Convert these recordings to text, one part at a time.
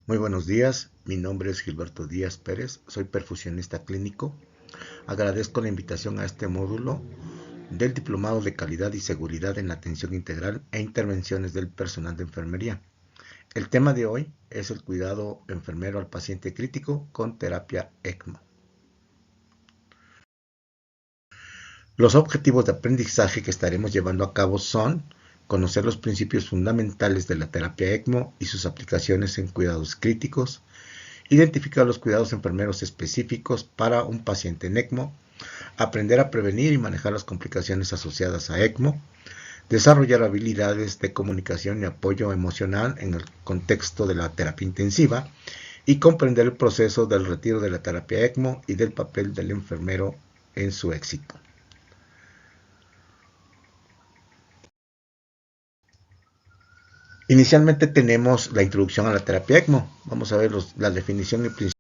Muy buenos días, mi nombre es Gilberto Díaz Pérez, soy perfusionista clínico. Agradezco la invitación a este módulo del Diplomado de Calidad y Seguridad en la Atención Integral e Intervenciones del Personal de Enfermería. El tema de hoy es el cuidado enfermero al paciente crítico con terapia ECMO. Los objetivos de aprendizaje que estaremos llevando a cabo son conocer los principios fundamentales de la terapia ECMO y sus aplicaciones en cuidados críticos, identificar los cuidados enfermeros específicos para un paciente en ECMO, aprender a prevenir y manejar las complicaciones asociadas a ECMO, desarrollar habilidades de comunicación y apoyo emocional en el contexto de la terapia intensiva y comprender el proceso del retiro de la terapia ECMO y del papel del enfermero en su éxito. Inicialmente tenemos la introducción a la terapia ECMO. Vamos a ver la definición y principios.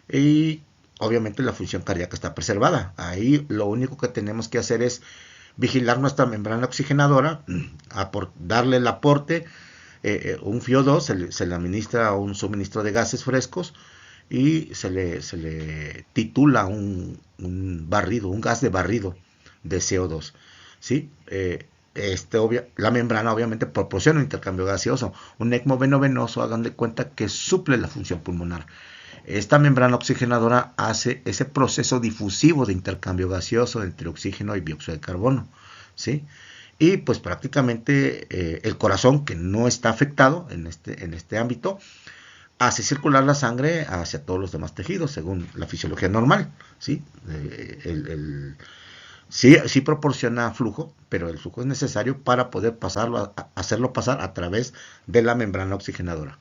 y obviamente la función cardíaca está preservada. Ahí lo único que tenemos que hacer es vigilar nuestra membrana oxigenadora, darle el aporte, un FiO2, se le administra un suministro de gases frescos y se le titula un barrido, un gas de barrido de CO2. ¿Sí? La membrana obviamente proporciona un intercambio gaseoso. Un ECMO veno-venoso, hagan de cuenta que suple la función pulmonar. Esta membrana oxigenadora hace ese proceso difusivo de intercambio gaseoso entre oxígeno y dióxido de carbono, ¿sí? Y pues prácticamente el corazón, que no está afectado en este ámbito, hace circular la sangre hacia todos los demás tejidos según la fisiología normal, ¿sí? Sí proporciona flujo, pero el flujo es necesario para poder hacerlo pasar a través de la membrana oxigenadora.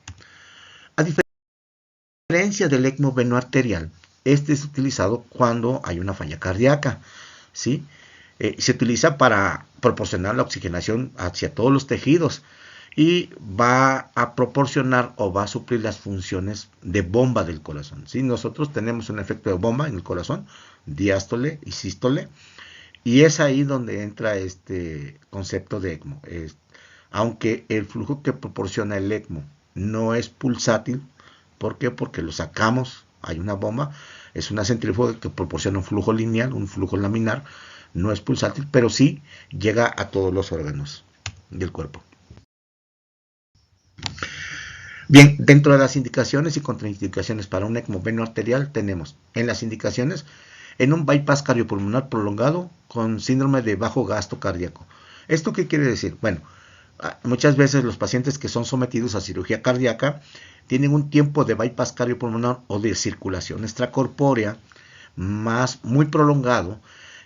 A diferencia del ECMO venoarterial, este es utilizado cuando hay una falla cardíaca, ¿sí? Se utiliza para proporcionar la oxigenación hacia todos los tejidos y va a proporcionar o va a suplir las funciones de bomba del corazón, ¿sí? Nosotros tenemos un efecto de bomba en el corazón, diástole y sístole, y es ahí donde entra este concepto de ECMO. Aunque el flujo que proporciona el ECMO no es pulsátil, ¿por qué? Porque lo sacamos, hay una bomba, es una centrífuga que proporciona un flujo lineal, un flujo laminar, no es pulsátil, pero sí llega a todos los órganos del cuerpo. Bien, dentro de las indicaciones y contraindicaciones para un ECMO venoarterial tenemos en las indicaciones en un bypass cardiopulmonar prolongado con síndrome de bajo gasto cardíaco. ¿Esto qué quiere decir? Bueno, muchas veces los pacientes que son sometidos a cirugía cardíaca tienen un tiempo de bypass cardiopulmonar o de circulación extracorpórea muy prolongado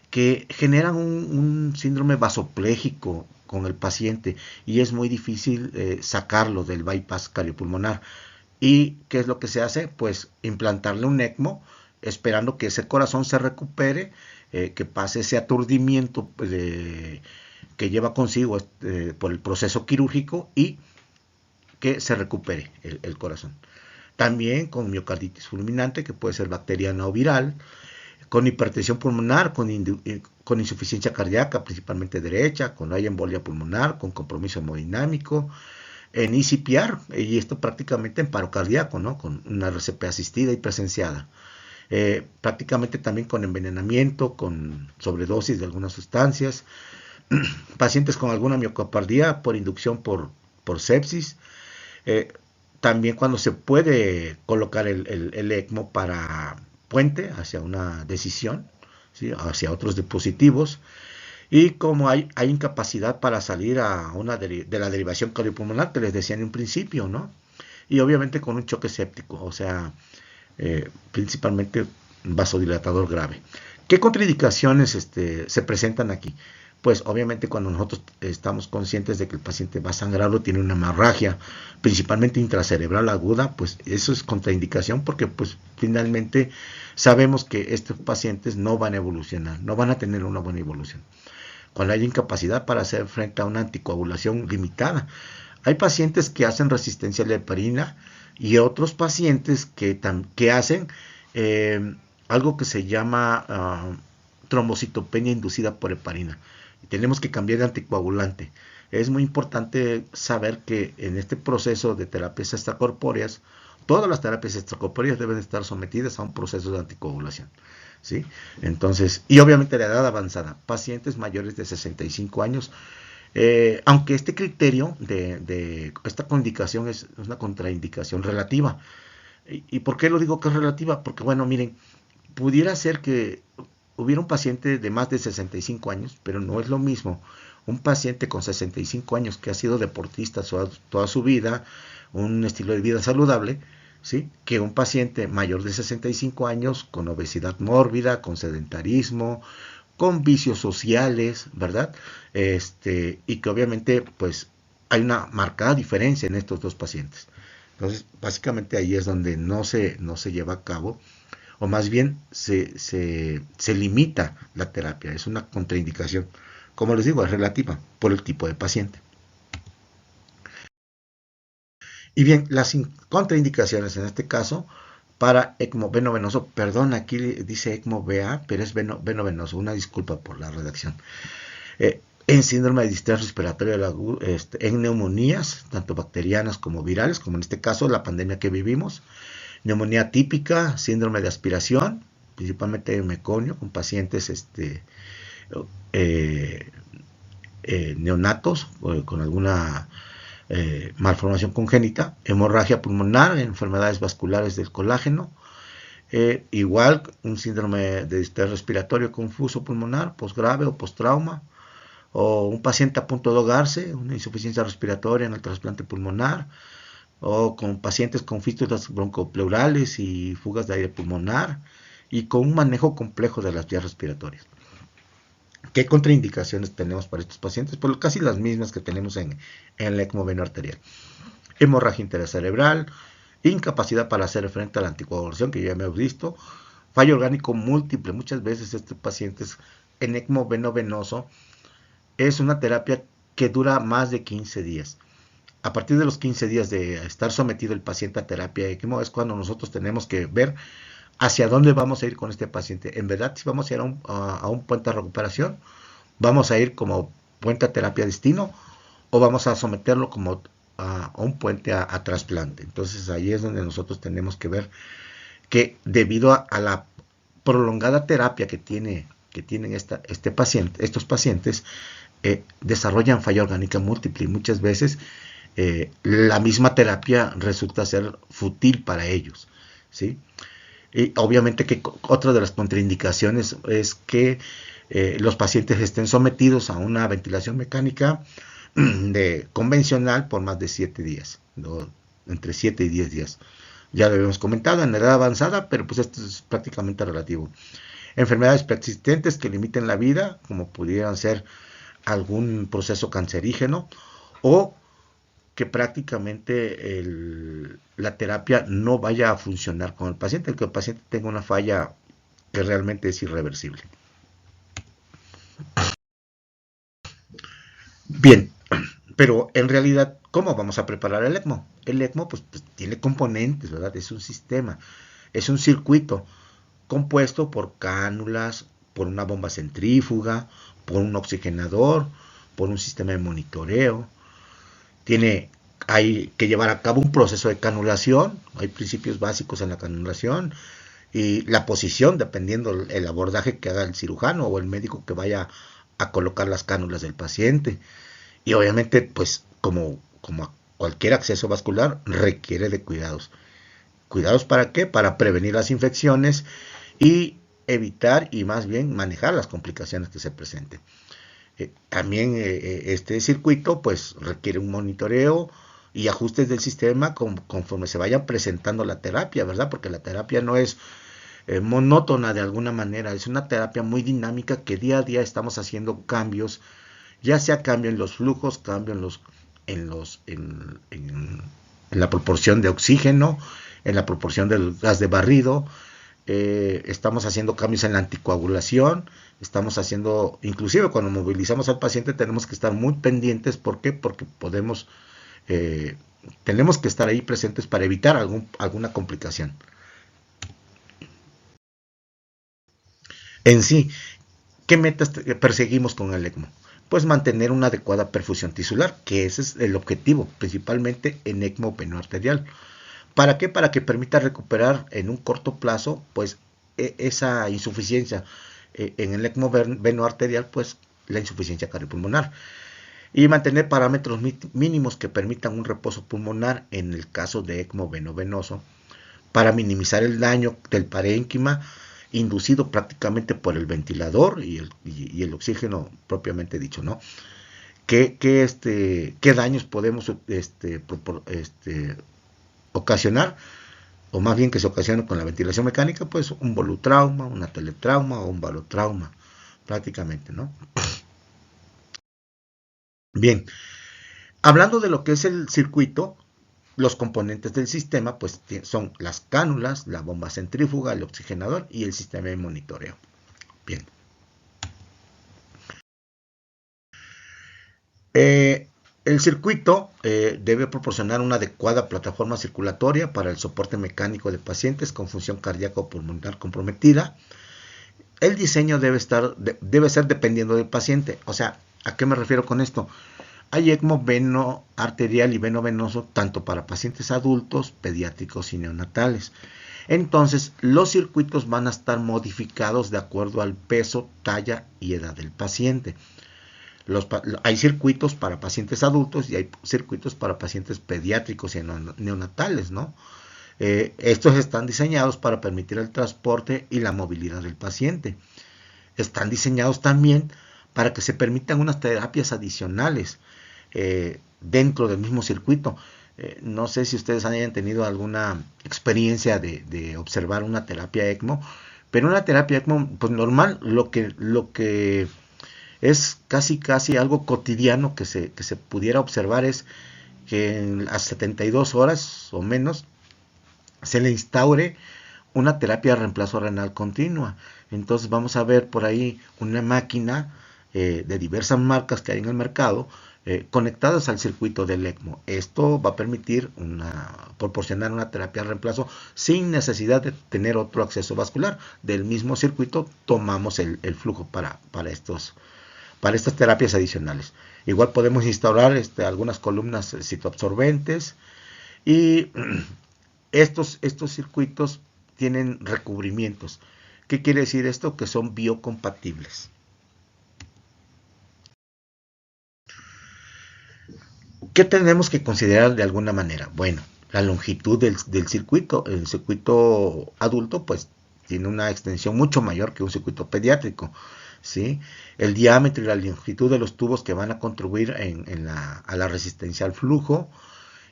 que generan un síndrome vasopléjico con el paciente y es muy difícil sacarlo del bypass cardiopulmonar. ¿Y qué es lo que se hace? Pues implantarle un ECMO esperando que ese corazón se recupere, que pase ese aturdimiento que lleva consigo por el proceso quirúrgico y que se recupere el corazón. También con miocarditis fulminante, que puede ser bacteriana o viral, con hipertensión pulmonar, con insuficiencia cardíaca, principalmente derecha, con hay embolia pulmonar, con compromiso hemodinámico, en ECPR, y esto prácticamente en paro cardíaco, ¿no? Con una RCP asistida y presenciada. Prácticamente también con envenenamiento, con sobredosis de algunas sustancias, pacientes con alguna miocardía por inducción por sepsis, también cuando se puede colocar el ECMO para puente hacia una decisión, ¿sí? Hacia otros dispositivos, y como hay incapacidad para salir de la derivación cardiopulmonar que les decía en un principio, ¿no? Y obviamente con un choque séptico, o sea, principalmente vasodilatador grave. ¿Qué contraindicaciones se presentan aquí? Pues obviamente cuando nosotros estamos conscientes de que el paciente va a sangrar o tiene una hemorragia, principalmente intracerebral aguda, pues eso es contraindicación porque pues finalmente sabemos que estos pacientes no van a evolucionar, no van a tener una buena evolución. Cuando hay incapacidad para hacer frente a una anticoagulación limitada, hay pacientes que hacen resistencia a la heparina y otros pacientes que hacen algo que se llama trombocitopenia inducida por heparina. Tenemos que cambiar de anticoagulante. Es muy importante saber que en este proceso de terapias extracorpóreas, todas las terapias extracorpóreas deben estar sometidas a un proceso de anticoagulación, ¿sí? Entonces, y obviamente la edad avanzada, pacientes mayores de 65 años, aunque este criterio de esta contraindicación es una contraindicación relativa. ¿Y por qué lo digo que es relativa? Porque, bueno, miren, pudiera ser que hubiera un paciente de más de 65 años, pero no es lo mismo un paciente con 65 años que ha sido deportista toda su vida, un estilo de vida saludable, ¿sí? Que un paciente mayor de 65 años con obesidad mórbida, con sedentarismo, con vicios sociales, ¿verdad? Y que obviamente pues hay una marcada diferencia en estos dos pacientes. Entonces, básicamente ahí es donde no se lleva a cabo, o más bien se limita la terapia, es una contraindicación. Como les digo, es relativa por el tipo de paciente. Y bien, las contraindicaciones en este caso, para ECMO veno venoso. Perdón, aquí dice ECMO VA, pero es veno venoso. Una disculpa por la redacción. En síndrome de distrés respiratorio en neumonías, tanto bacterianas como virales, como en este caso la pandemia que vivimos, neumonía típica, síndrome de aspiración, principalmente meconio, con pacientes eh, neonatos con alguna malformación congénita, hemorragia pulmonar, enfermedades vasculares del colágeno, igual un síndrome de distrés respiratorio confuso pulmonar, posgrave o posttrauma, o un paciente a punto de ahogarse, una insuficiencia respiratoria en el trasplante pulmonar, o con pacientes con fístulas broncopleurales y fugas de aire pulmonar, y con un manejo complejo de las vías respiratorias. ¿Qué contraindicaciones tenemos para estos pacientes? Pues casi las mismas que tenemos en el ECMO veno arterial. Hemorragia intracerebral, incapacidad para hacer frente a la anticoagulación, que ya hemos visto, fallo orgánico múltiple. Muchas veces estos pacientes en ECMO veno venoso es una terapia que dura más de 15 días. A partir de los 15 días de estar sometido el paciente a terapia ECMO es cuando nosotros tenemos que ver hacia dónde vamos a ir con este paciente. En verdad, si vamos a ir a un puente de recuperación, vamos a ir como puente a terapia destino o vamos a someterlo como a un puente a trasplante. Entonces ahí es donde nosotros tenemos que ver que debido a la prolongada terapia que tienen estos pacientes, desarrollan falla orgánica múltiple y muchas veces la misma terapia resulta ser fútil para ellos, ¿sí? Y obviamente que otra de las contraindicaciones es que los pacientes estén sometidos a una ventilación mecánica convencional por más de 7 días, ¿no? Entre 7 y 10 días. Ya lo habíamos comentado en edad avanzada, pero pues esto es prácticamente relativo. Enfermedades persistentes que limiten la vida, como pudieran ser algún proceso cancerígeno, o que prácticamente la terapia no vaya a funcionar con el paciente, que el paciente tenga una falla que realmente es irreversible. Bien, pero en realidad, ¿cómo vamos a preparar el ECMO? El ECMO pues tiene componentes, ¿verdad? Es un sistema, es un circuito compuesto por cánulas, por una bomba centrífuga, por un oxigenador, por un sistema de monitoreo. Hay que llevar a cabo un proceso de canulación, hay principios básicos en la canulación y la posición, dependiendo el abordaje que haga el cirujano o el médico que vaya a colocar las cánulas del paciente. Y obviamente, pues como cualquier acceso vascular, requiere de cuidados. ¿Cuidados para qué? Para prevenir las infecciones y evitar y más bien manejar las complicaciones que se presenten. También este circuito pues requiere un monitoreo y ajustes del sistema conforme se vayan presentando la terapia, ¿verdad? Porque la terapia no es monótona de alguna manera, es una terapia muy dinámica que día a día estamos haciendo cambios, ya sea cambio en los flujos, cambio en la proporción de oxígeno, en la proporción del gas de barrido, estamos haciendo cambios en la anticoagulación, estamos haciendo, inclusive cuando movilizamos al paciente tenemos que estar muy pendientes. ¿Por qué? Porque tenemos que estar ahí presentes para evitar alguna complicación. En sí, ¿qué metas perseguimos con el ECMO? Pues mantener una adecuada perfusión tisular, que ese es el objetivo, principalmente en ECMO veno arterial. ¿Para qué? Para que permita recuperar en un corto plazo, pues, esa insuficiencia. En el ECMO veno arterial, pues, la insuficiencia cardiopulmonar. Y mantener parámetros mínimos que permitan un reposo pulmonar en el caso de ECMO veno venoso, para minimizar el daño del parénquima inducido prácticamente por el ventilador y el oxígeno propiamente dicho, ¿no? ¿Qué daños podemos ocasionar, o más bien que se ocasiona con la ventilación mecánica? Pues un volutrauma, una teletrauma o un balotrauma, prácticamente, ¿no? Bien, hablando de lo que es el circuito, los componentes del sistema pues son las cánulas, la bomba centrífuga, el oxigenador y el sistema de monitoreo. Bien. El circuito debe proporcionar una adecuada plataforma circulatoria para el soporte mecánico de pacientes con función cardíaca o pulmonar comprometida. El diseño debe ser dependiendo del paciente. O sea, ¿a qué me refiero con esto? Hay ECMO veno arterial y veno venoso tanto para pacientes adultos, pediátricos y neonatales. Entonces, los circuitos van a estar modificados de acuerdo al peso, talla y edad del paciente. Hay circuitos para pacientes adultos y hay circuitos para pacientes pediátricos y neonatales, ¿no? Estos están diseñados para permitir el transporte y la movilidad del paciente. Están diseñados también para que se permitan unas terapias adicionales dentro del mismo circuito. No sé si ustedes hayan tenido alguna experiencia de observar una terapia ECMO, pero una terapia ECMO, pues normal, lo que es casi algo cotidiano que se pudiera observar es que en las 72 horas o menos se le instaure una terapia de reemplazo renal continua. Entonces vamos a ver por ahí una máquina de diversas marcas que hay en el mercado conectadas al circuito del ECMO. Esto va a permitir proporcionar una terapia de reemplazo sin necesidad de tener otro acceso vascular. Del mismo circuito tomamos el flujo para estas terapias adicionales. Igual podemos instaurar algunas columnas citoabsorbentes y estos circuitos tienen recubrimientos. ¿Qué quiere decir esto? Que son biocompatibles. ¿Qué tenemos que considerar de alguna manera? Bueno, la longitud del circuito. El circuito adulto pues tiene una extensión mucho mayor que un circuito pediátrico, ¿sí? El diámetro y la longitud de los tubos que van a contribuir a la resistencia al flujo,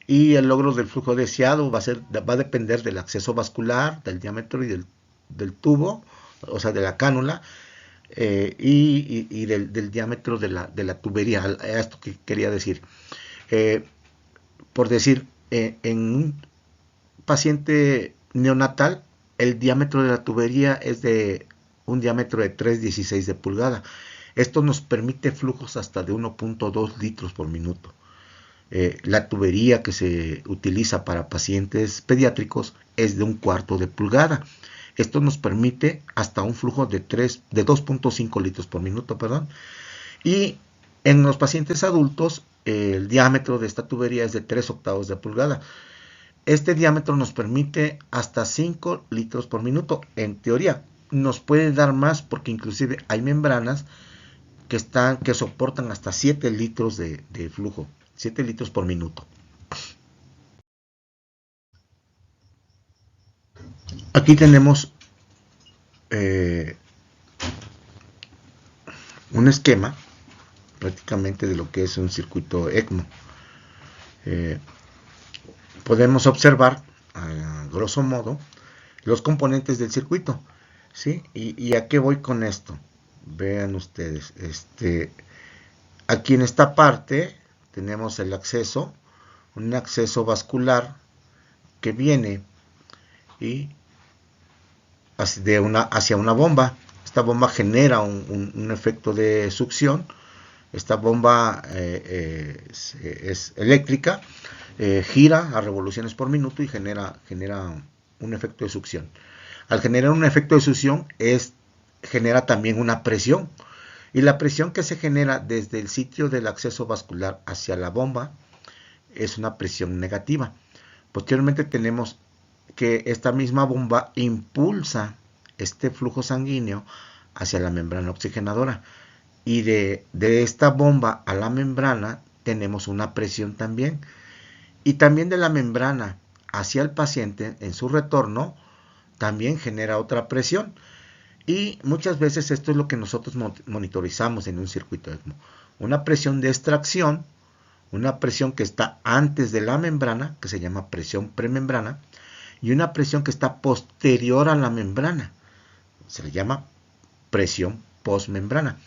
y el logro del flujo deseado va a depender del acceso vascular, del diámetro y del tubo, o sea, de la cánula, y del diámetro de la tubería. Esto que quería decir. Por decir, en un paciente neonatal, el diámetro de la tubería es de un diámetro de 3,16 de pulgada. Esto nos permite flujos hasta de 1,2 litros por minuto. La tubería que se utiliza para pacientes pediátricos es de 1/4 de pulgada. Esto nos permite hasta un flujo de 2,5 litros por minuto, perdón. Y en los pacientes adultos, el diámetro de esta tubería es de 3/8 de pulgada. Este diámetro nos permite hasta 5 litros por minuto. En teoría, nos puede dar más porque inclusive hay membranas que soportan hasta 7 litros de flujo, 7 litros por minuto. Aquí tenemos un esquema prácticamente de lo que es un circuito ECMO. Podemos observar a grosso modo los componentes del circuito, ¿sí? ¿Y a qué voy con esto? Vean ustedes, aquí en esta parte tenemos el acceso, un acceso vascular que viene y hacia una bomba. Esta bomba genera un efecto de succión. Esta bomba es eléctrica, gira a revoluciones por minuto y genera un efecto de succión. Al generar un efecto de succión, genera también una presión. Y la presión que se genera desde el sitio del acceso vascular hacia la bomba es una presión negativa. Posteriormente tenemos que esta misma bomba impulsa este flujo sanguíneo hacia la membrana oxigenadora. Y de esta bomba a la membrana tenemos una presión también. Y también de la membrana hacia el paciente en su retorno también genera otra presión. Y muchas veces esto es lo que nosotros monitorizamos en un circuito ECMO. Una presión de extracción, una presión que está antes de la membrana, que se llama presión premembrana, y una presión que está posterior a la membrana, se le llama presión postmembrana.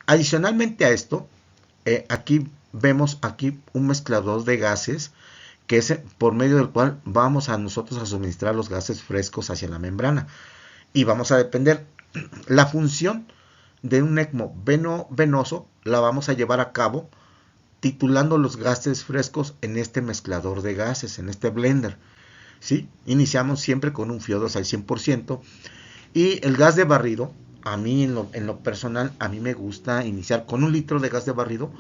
Adicionalmente a esto, aquí vemos un mezclador de gases, que es por medio del cual vamos a nosotros a suministrar los gases frescos hacia la membrana. Y vamos a depender, la función de un ECMO venoso la vamos a llevar a cabo titulando los gases frescos en este mezclador de gases, en este blender. ¿Sí? Iniciamos siempre con un FiO2 al 100%. Y el gas de barrido, a mí en lo personal, a mí me gusta iniciar con 1 litro de gas de barrido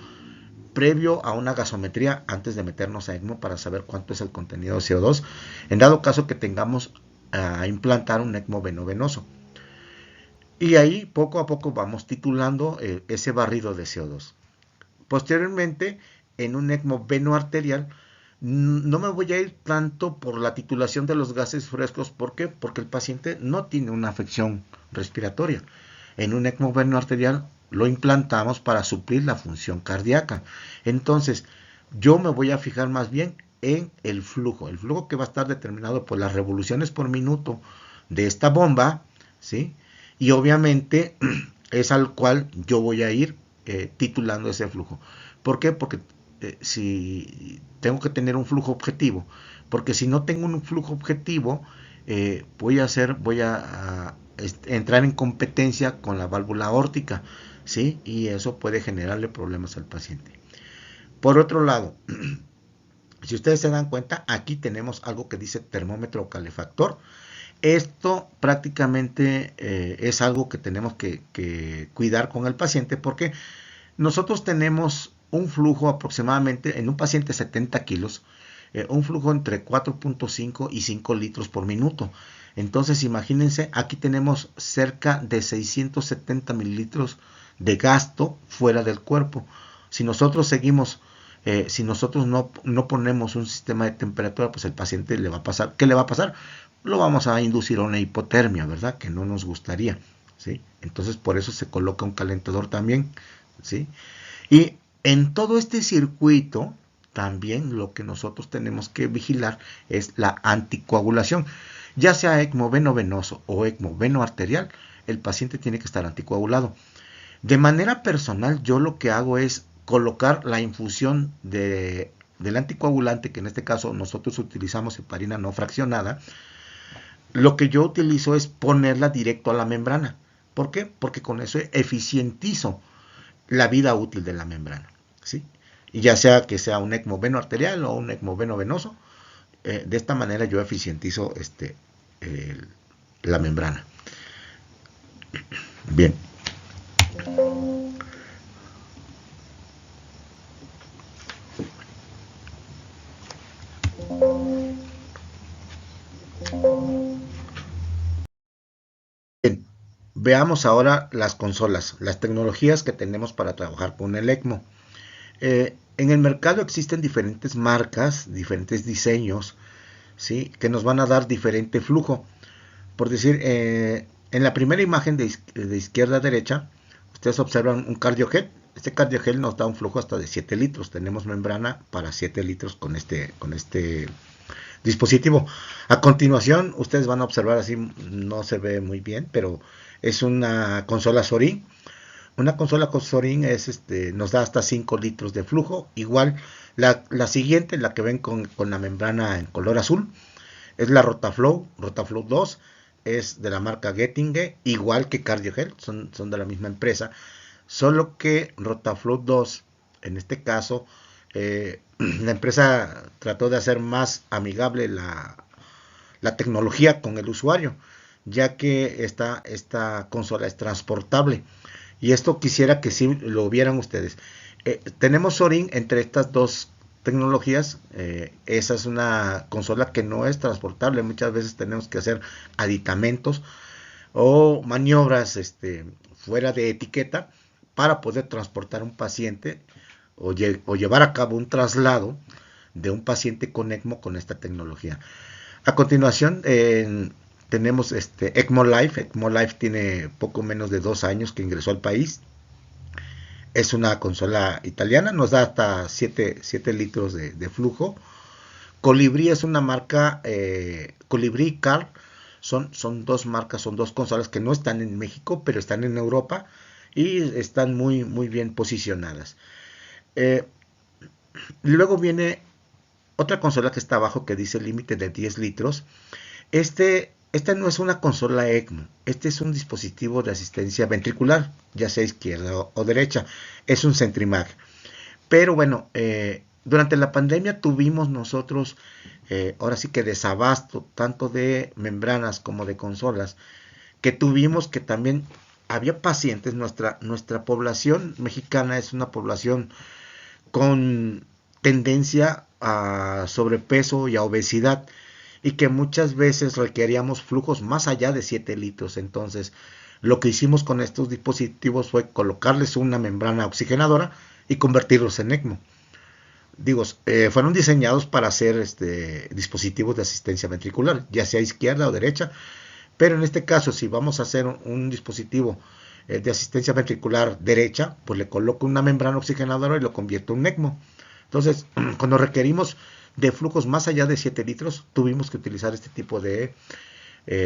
previo a una gasometría antes de meternos a ECMO para saber cuánto es el contenido de CO2, en dado caso que tengamos a implantar un ECMO veno-venoso. Y ahí poco a poco vamos titulando ese barrido de CO2. Posteriormente, en un ECMO veno-arterial, no me voy a ir tanto por la titulación de los gases frescos. ¿Por qué? Porque el paciente no tiene una afección respiratoria. En un ECMO veno-arterial lo implantamos para suplir la función cardíaca. Entonces, yo me voy a fijar más bien en el flujo que va a estar determinado por las revoluciones por minuto de esta bomba, ¿sí? Y obviamente es al cual yo voy a ir titulando ese flujo. ¿Por qué? Porque si tengo que tener un flujo objetivo, porque si no tengo un flujo objetivo, voy a entrar en competencia con la válvula aórtica, ¿sí? Y eso puede generarle problemas al paciente. Por otro lado, si ustedes se dan cuenta, aquí tenemos algo que dice termómetro calefactor. Esto prácticamente es algo que tenemos que cuidar con el paciente, porque nosotros tenemos un flujo aproximadamente, en un paciente de 70 kilos, un flujo entre 4.5 y 5 litros por minuto. Entonces imagínense, aquí tenemos cerca de 670 mililitros de gasto fuera del cuerpo. Si nosotros seguimos, si nosotros no ponemos un sistema de temperatura, pues el paciente le va a pasar, ¿qué le va a pasar? Lo vamos a inducir a una hipotermia, ¿verdad? Que no nos gustaría, ¿sí? Entonces por eso se coloca un calentador también, ¿sí? Y en todo este circuito, también lo que nosotros tenemos que vigilar es la anticoagulación. Ya sea ECMO veno-venoso o ECMO veno-arterial, el paciente tiene que estar anticoagulado. De manera personal, yo lo que hago es colocar la infusión del anticoagulante, que en este caso nosotros utilizamos heparina no fraccionada. Lo que yo utilizo es ponerla directo a la membrana. ¿Por qué? Porque con eso eficientizo la vida útil de la membrana, ¿sí? Y ya sea que sea un ECMO veno-arterial o un ECMO veno-venoso, de esta manera yo eficientizo la membrana. Bien. Bien. Veamos ahora las consolas, las tecnologías que tenemos para trabajar con el ECMO. En el mercado existen diferentes marcas, diferentes diseños, ¿sí? Que nos van a dar diferente flujo. Por decir, en la primera imagen de izquierda a derecha, ustedes observan un CardioGel. Este CardioGel nos da un flujo hasta de 7 litros. Tenemos membrana para 7 litros con este dispositivo. A continuación, ustedes van a observar, así no se ve muy bien, pero es una consola Sorin. Una consola con Sorin nos da hasta 5 litros de flujo. Igual, la siguiente, la que ven con la membrana en color azul, es la Rotaflow 2. Es de la marca Getinge, igual que CardioGel, son de la misma empresa. Solo que Rotaflow 2, en este caso, la empresa trató de hacer más amigable la tecnología con el usuario, ya que esta consola es transportable. Y esto quisiera que sí lo vieran ustedes. Tenemos Sorin entre estas dos tecnologías. Esa es una consola que no es transportable. Muchas veces tenemos que hacer aditamentos o maniobras fuera de etiqueta para poder transportar un paciente o llevar a cabo un traslado de un paciente con ECMO con esta tecnología. A continuación tenemos ECMO Life. ECMO Life tiene poco menos de 2 años que ingresó al país. Es una consola italiana, nos da hasta 7 litros de flujo. Colibrí es una marca, Colibrí y Carl son dos marcas, son dos consolas que no están en México, pero están en Europa y están muy, muy bien posicionadas. Luego viene otra consola que está abajo que dice límite de 10 litros. Esta no es una consola ECMO, este es un dispositivo de asistencia ventricular, ya sea izquierda o derecha, es un Centrimag. Pero bueno, durante la pandemia tuvimos nosotros, ahora sí que desabasto, tanto de membranas como de consolas, que tuvimos que también había pacientes, nuestra población mexicana es una población con tendencia a sobrepeso y a obesidad y que muchas veces requeríamos flujos más allá de 7 litros. Entonces, lo que hicimos con estos dispositivos fue colocarles una membrana oxigenadora y convertirlos en ECMO. Digo, fueron diseñados para hacer dispositivos de asistencia ventricular, ya sea izquierda o derecha, pero en este caso, si vamos a hacer un dispositivo de asistencia ventricular derecha, pues le coloco una membrana oxigenadora y lo convierto en un ECMO. Entonces, cuando requerimos de flujos más allá de 7 litros, tuvimos que utilizar este tipo de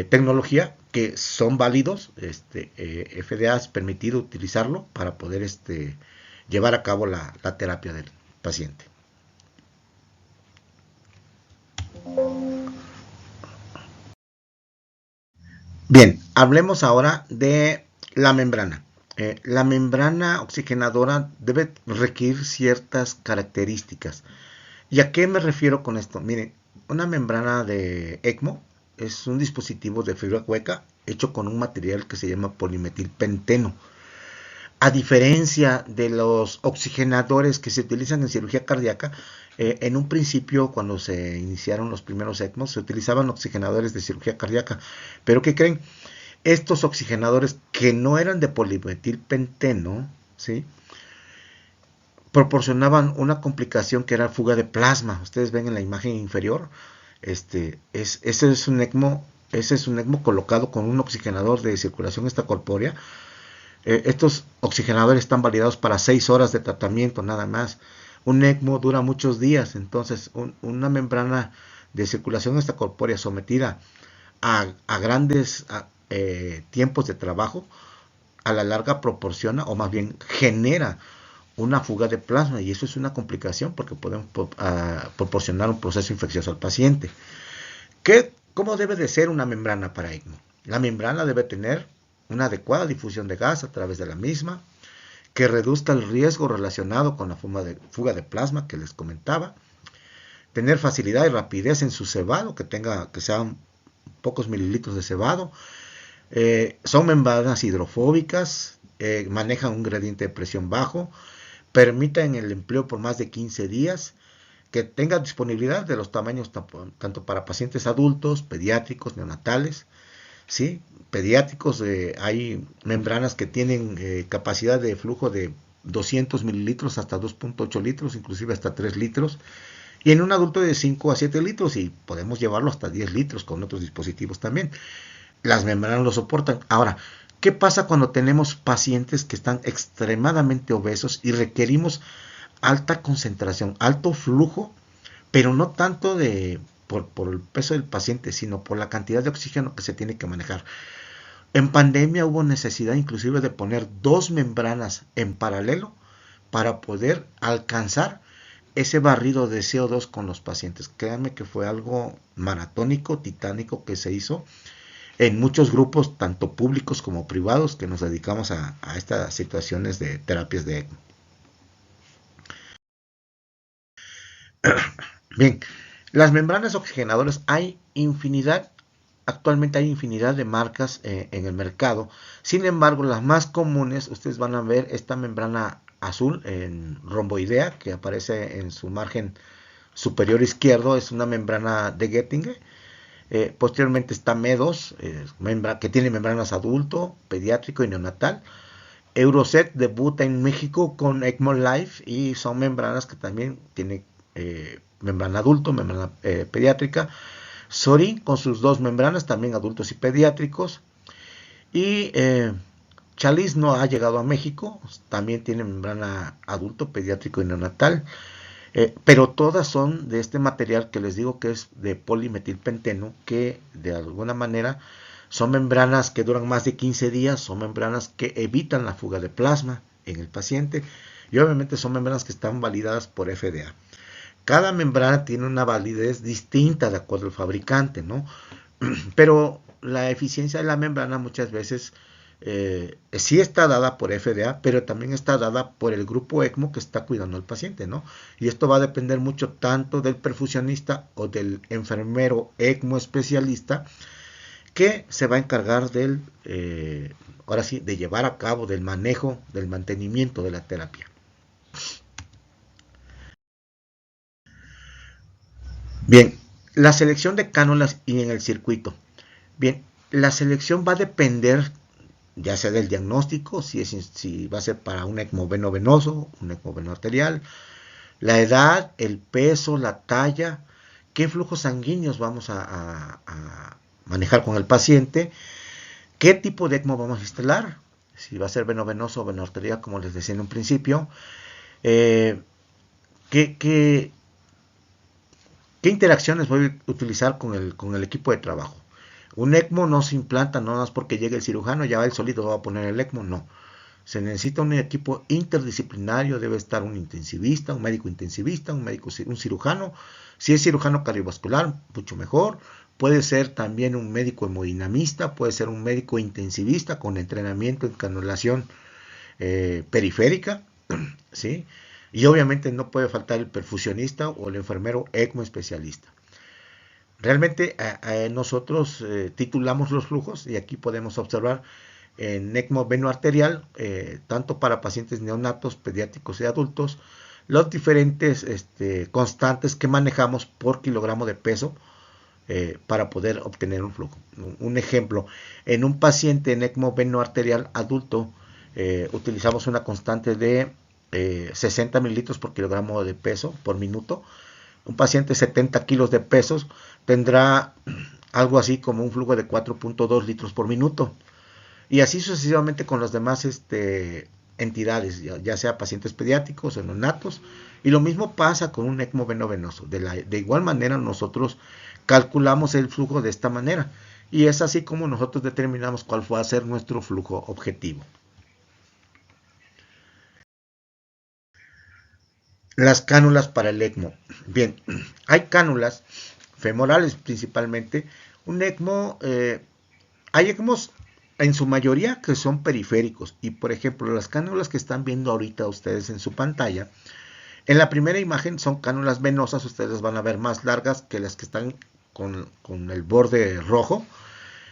tecnología que son válidos. FDA es permitido utilizarlo para poder llevar a cabo la terapia del paciente. Bien, hablemos ahora de la membrana. La membrana oxigenadora debe requerir ciertas características. ¿Y a qué me refiero con esto? Miren, una membrana de ECMO es un dispositivo de fibra hueca hecho con un material que se llama polimetilpenteno. A diferencia de los oxigenadores que se utilizan en cirugía cardíaca, en un principio, cuando se iniciaron los primeros ECMOs, se utilizaban oxigenadores de cirugía cardíaca. Pero ¿qué creen? Estos oxigenadores que no eran de polimetilpenteno, ¿sí?, proporcionaban una complicación que era fuga de plasma. Ustedes ven en la imagen inferior, ese es un ECMO colocado con un oxigenador de circulación extracorpórea. Estos oxigenadores están validados para 6 horas de tratamiento nada más. Un ECMO dura muchos días, entonces una membrana de circulación extracorpórea sometida a grandes tiempos de trabajo, a la larga proporciona, o más bien genera, una fuga de plasma, y eso es una complicación porque pueden proporcionar un proceso infeccioso al paciente. ¿Cómo debe de ser una membrana para ECMO? La membrana debe tener una adecuada difusión de gas a través de la misma, que reduzca el riesgo relacionado con la fuga de plasma que les comentaba, tener facilidad y rapidez en su cebado, que sean pocos mililitros de cebado. Son membranas hidrofóbicas, manejan un gradiente de presión bajo, permiten el empleo por más de 15 días, que tenga disponibilidad de los tamaños tanto para pacientes adultos, pediátricos, neonatales, ¿sí? Pediátricos, hay membranas que tienen capacidad de flujo de 200 mililitros hasta 2.8 litros, inclusive hasta 3 litros, y en un adulto de 5 a 7 litros, y podemos llevarlo hasta 10 litros con otros dispositivos también. Las membranas lo soportan. Ahora, ¿qué pasa cuando tenemos pacientes que están extremadamente obesos y requerimos alta concentración, alto flujo, pero no tanto por el peso del paciente, sino por la cantidad de oxígeno que se tiene que manejar? En pandemia hubo necesidad inclusive de poner 2 membranas en paralelo para poder alcanzar ese barrido de CO2 con los pacientes. Créanme que fue algo maratónico, titánico, que se hizo en muchos grupos, tanto públicos como privados, que nos dedicamos a estas situaciones de terapias de ECMO. Bien, las membranas oxigenadoras actualmente hay infinidad de marcas en el mercado. Sin embargo, las más comunes, ustedes van a ver esta membrana azul en romboidea que aparece en su margen superior izquierdo, es una membrana de Gettinger. Posteriormente está MEDOS, que tiene membranas adulto, pediátrico y neonatal. Euroset debuta en México con ECMO Life, y son membranas que también tienen membrana adulto, membrana pediátrica. Sorin con sus 2 membranas, también adultos y pediátricos. Y Chalice no ha llegado a México, también tiene membrana adulto, pediátrico y neonatal. Pero todas son de este material que les digo que es de polimetilpenteno, que de alguna manera son membranas que duran más de 15 días, son membranas que evitan la fuga de plasma en el paciente, y obviamente son membranas que están validadas por FDA. Cada membrana tiene una validez distinta de acuerdo al fabricante, ¿no? Pero la eficiencia de la membrana muchas veces sí está dada por FDA, pero también está dada por el grupo ECMO que está cuidando al paciente, ¿no? Y esto va a depender mucho tanto del perfusionista o del enfermero ECMO especialista que se va a encargar del, ahora sí, de llevar a cabo del manejo, del mantenimiento de la terapia. Bien, la selección de cánulas y en el circuito. Bien, la selección va a depender ya sea del diagnóstico, si va a ser para un ECMO veno venoso, un ECMO veno arterial, la edad, el peso, la talla, qué flujos sanguíneos vamos a manejar con el paciente, qué tipo de ECMO vamos a instalar, si va a ser veno venoso o veno arterial, como les decía en un principio, eh, qué, qué, qué interacciones voy a utilizar con el equipo de trabajo. Un ECMO no se implanta no más porque llegue el cirujano, ya el solito va a poner el ECMO, no. Se necesita un equipo interdisciplinario, debe estar un intensivista, un médico intensivista, un cirujano. Si es cirujano cardiovascular, mucho mejor. Puede ser también un médico hemodinamista, puede ser un médico intensivista con entrenamiento en canulación periférica, ¿sí? Y obviamente no puede faltar el perfusionista o el enfermero ECMO especialista. Realmente nosotros titulamos los flujos y aquí podemos observar en ECMO venoarterial, tanto para pacientes neonatos, pediátricos y adultos, los diferentes constantes que manejamos por kilogramo de peso para poder obtener un flujo. Un ejemplo, en un paciente en ECMO venoarterial adulto, utilizamos una constante de 60 mililitros por kilogramo de peso por minuto. Un paciente de 70 kilos de pesos tendrá algo así como un flujo de 4.2 litros por minuto. Y así sucesivamente con las demás entidades, ya sea pacientes pediátricos o neonatos. Y lo mismo pasa con un ECMO venovenoso. De igual manera nosotros calculamos el flujo de esta manera. Y es así como nosotros determinamos cuál va a ser nuestro flujo objetivo. Las cánulas para el ECMO. Bien, hay cánulas femorales principalmente. Un ECMO, hay ECMOs en su mayoría que son periféricos. Y por ejemplo, las cánulas que están viendo ahorita ustedes en su pantalla, en la primera imagen son cánulas venosas, ustedes van a ver más largas que las que están con el borde rojo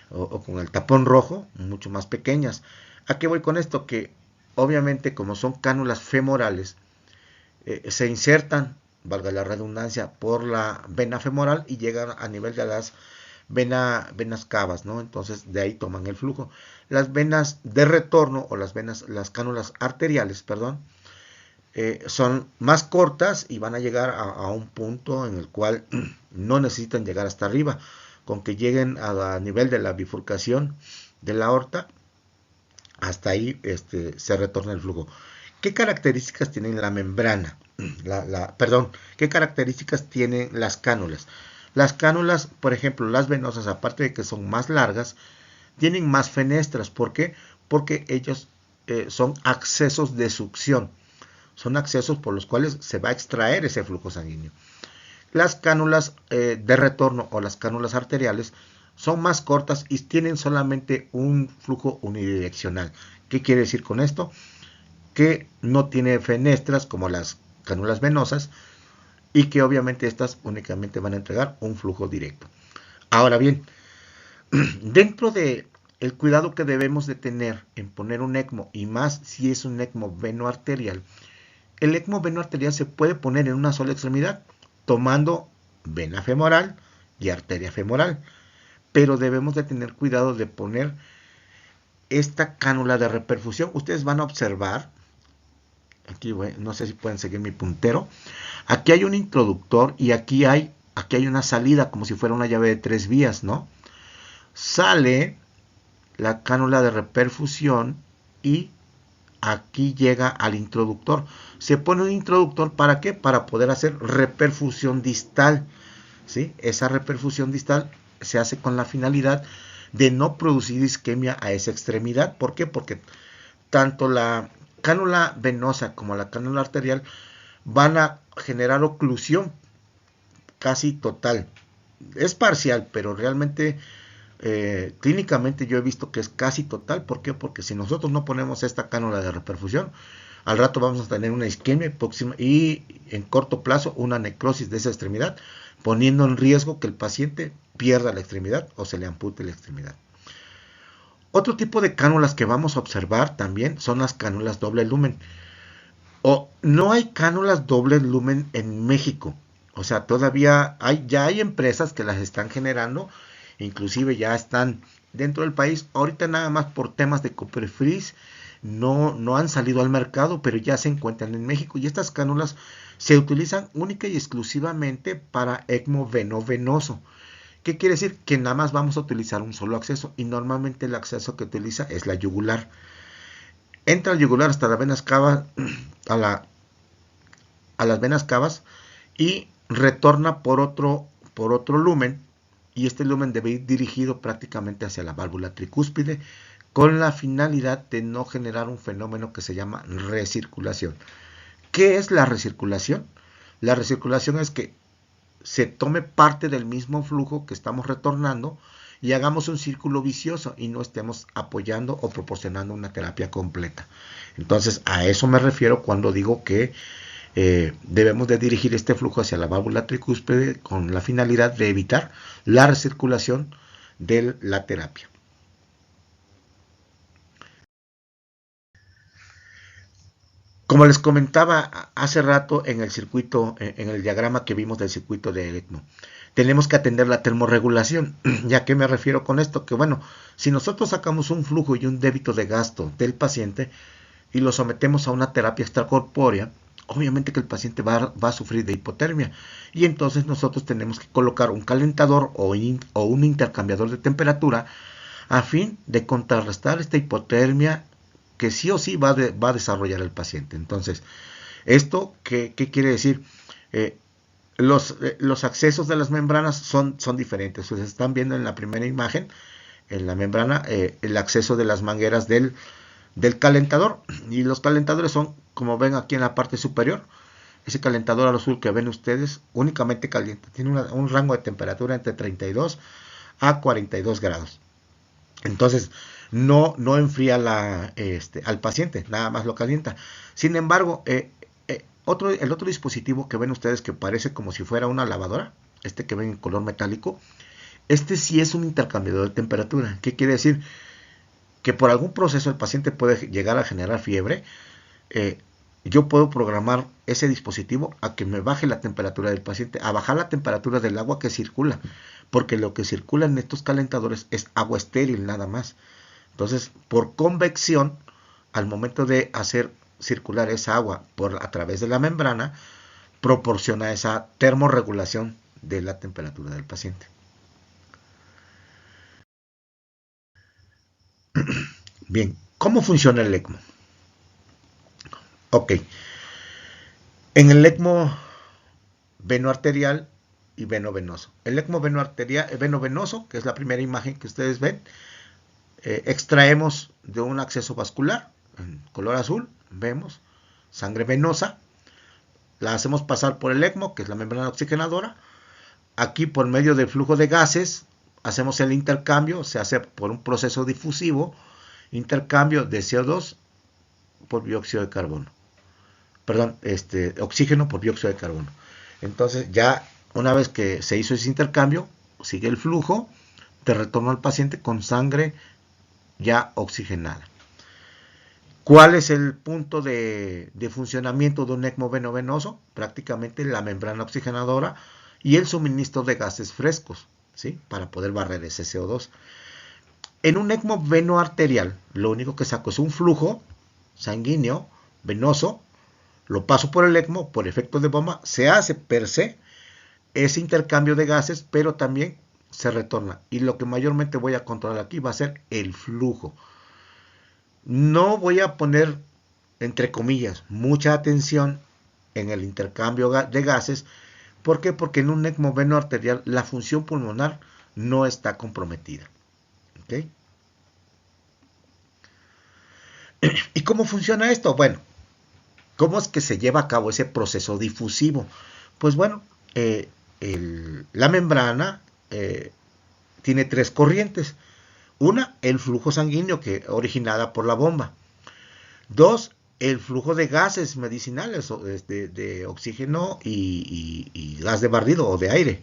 o con el tapón rojo, mucho más pequeñas. ¿A qué voy con esto? Que obviamente como son cánulas femorales, se insertan, valga la redundancia, por la vena femoral y llegan a nivel de las venas cavas, ¿no? Entonces de ahí toman el flujo. Las venas de retorno o las cánulas arteriales, perdón, son más cortas y van a llegar a un punto en el cual no necesitan llegar hasta arriba, con que lleguen a nivel de la bifurcación de la aorta, hasta ahí se retorna el flujo. ¿Qué características tienen la membrana? ¿Qué características tienen las cánulas? Las cánulas, por ejemplo, las venosas, aparte de que son más largas, tienen más fenestras. ¿Por qué? Porque ellos son accesos de succión. Son accesos por los cuales se va a extraer ese flujo sanguíneo. Las cánulas de retorno o las cánulas arteriales son más cortas y tienen solamente un flujo unidireccional. ¿Qué quiere decir con esto? Que no tiene fenestras como las cánulas venosas y que obviamente estas únicamente van a entregar un flujo directo. Ahora bien, dentro de el cuidado que debemos de tener en poner un ECMO y más si es un ECMO venoarterial, el ECMO venoarterial se puede poner en una sola extremidad tomando vena femoral y arteria femoral, pero debemos de tener cuidado de poner esta cánula de reperfusión. Ustedes van a observar aquí, no sé si pueden seguir mi puntero, aquí hay un introductor y aquí hay una salida como si fuera una llave de 3 vías, ¿no? Sale la cánula de reperfusión y aquí llega al introductor. Se pone un introductor ¿para qué? Para poder hacer reperfusión distal, ¿sí? Esa reperfusión distal se hace con la finalidad de no producir isquemia a esa extremidad. ¿Por qué? Porque tanto la cánula venosa como la cánula arterial van a generar oclusión casi total. Es parcial, pero realmente clínicamente yo he visto que es casi total. ¿Por qué? Porque si nosotros no ponemos esta cánula de reperfusión, al rato vamos a tener una isquemia próxima y en corto plazo una necrosis de esa extremidad, poniendo en riesgo que el paciente pierda la extremidad o se le ampute la extremidad. Otro tipo de cánulas que vamos a observar también son las cánulas doble lumen. O no hay cánulas doble lumen en México. O sea, todavía ya hay empresas que las están generando, inclusive ya están dentro del país. Ahorita nada más por temas de COPERFRIS no han salido al mercado, pero ya se encuentran en México. Y estas cánulas se utilizan única y exclusivamente para ECMO veno-venoso. ¿Qué quiere decir? Que nada más vamos a utilizar un solo acceso y normalmente el acceso que utiliza es la yugular. Entra el yugular hasta las venas cavas, a las venas cavas y retorna por otro lumen, y este lumen debe ir dirigido prácticamente hacia la válvula tricúspide con la finalidad de no generar un fenómeno que se llama recirculación. ¿Qué es la recirculación? La recirculación es que se tome parte del mismo flujo que estamos retornando y hagamos un círculo vicioso y no estemos apoyando o proporcionando una terapia completa. Entonces, a eso me refiero cuando digo que debemos de dirigir este flujo hacia la válvula tricúspide con la finalidad de evitar la recirculación de la terapia. Como les comentaba hace rato en el circuito, en el diagrama que vimos del circuito de ECMO, tenemos que atender la termorregulación. ¿Ya qué me refiero con esto? Que bueno, si nosotros sacamos un flujo y un débito de gasto del paciente y lo sometemos a una terapia extracorpórea, obviamente que el paciente va a sufrir de hipotermia. Y entonces nosotros tenemos que colocar un calentador o un intercambiador de temperatura a fin de contrarrestar esta hipotermia que sí o sí va a desarrollar el paciente. Entonces, ¿esto qué quiere decir? Los accesos de las membranas son diferentes. Ustedes están viendo en la primera imagen, en la membrana, el acceso de las mangueras del calentador. Y los calentadores son, como ven aquí en la parte superior, ese calentador azul que ven ustedes, únicamente caliente. Tiene un rango de temperatura entre 32 a 42 grados. Entonces, no enfría al paciente, nada más lo calienta. Sin embargo, el otro dispositivo que ven ustedes que parece como si fuera una lavadora, este que ven en color metálico, este sí es un intercambiador de temperatura. ¿Qué quiere decir? Que por algún proceso el paciente puede llegar a generar fiebre. Yo puedo programar ese dispositivo a que me baje la temperatura del paciente, a bajar la temperatura del agua que circula, porque lo que circula en estos calentadores es agua estéril nada más. Entonces, por convección, al momento de hacer circular esa agua a través de la membrana, proporciona esa termorregulación de la temperatura del paciente. Bien, ¿cómo funciona el ECMO? Ok, en el ECMO venoarterial y veno-venoso. El ECMO veno-venoso, que es la primera imagen que ustedes ven, extraemos de un acceso vascular, en color azul, vemos sangre venosa, la hacemos pasar por el ECMO, que es la membrana oxigenadora. Aquí por medio del flujo de gases hacemos el intercambio, se hace por un proceso difusivo, intercambio de CO2 por dióxido de carbono. Perdón, oxígeno por dióxido de carbono. Entonces ya una vez que se hizo ese intercambio, sigue el flujo de retorno al paciente con sangre ya oxigenada. ¿Cuál es el punto de funcionamiento de un ECMO veno-venoso? Prácticamente la membrana oxigenadora y el suministro de gases frescos, ¿sí? Para poder barrer ese CO2. En un ECMO venoarterial, lo único que saco es un flujo sanguíneo venoso, lo paso por el ECMO, por efecto de bomba, se hace per se ese intercambio de gases, pero también se retorna. Y lo que mayormente voy a controlar aquí va a ser el flujo. No voy a poner, entre comillas, mucha atención en el intercambio de gases. ¿Por qué? Porque en un ECMO venoarterial la función pulmonar no está comprometida. ¿Ok? ¿Y cómo funciona esto? Bueno, ¿cómo es que se lleva a cabo ese proceso difusivo? Pues bueno, la membrana tiene tres corrientes. Una, el flujo sanguíneo que originada por la bomba. Dos, el flujo de gases medicinales de oxígeno y gas de barrido o de aire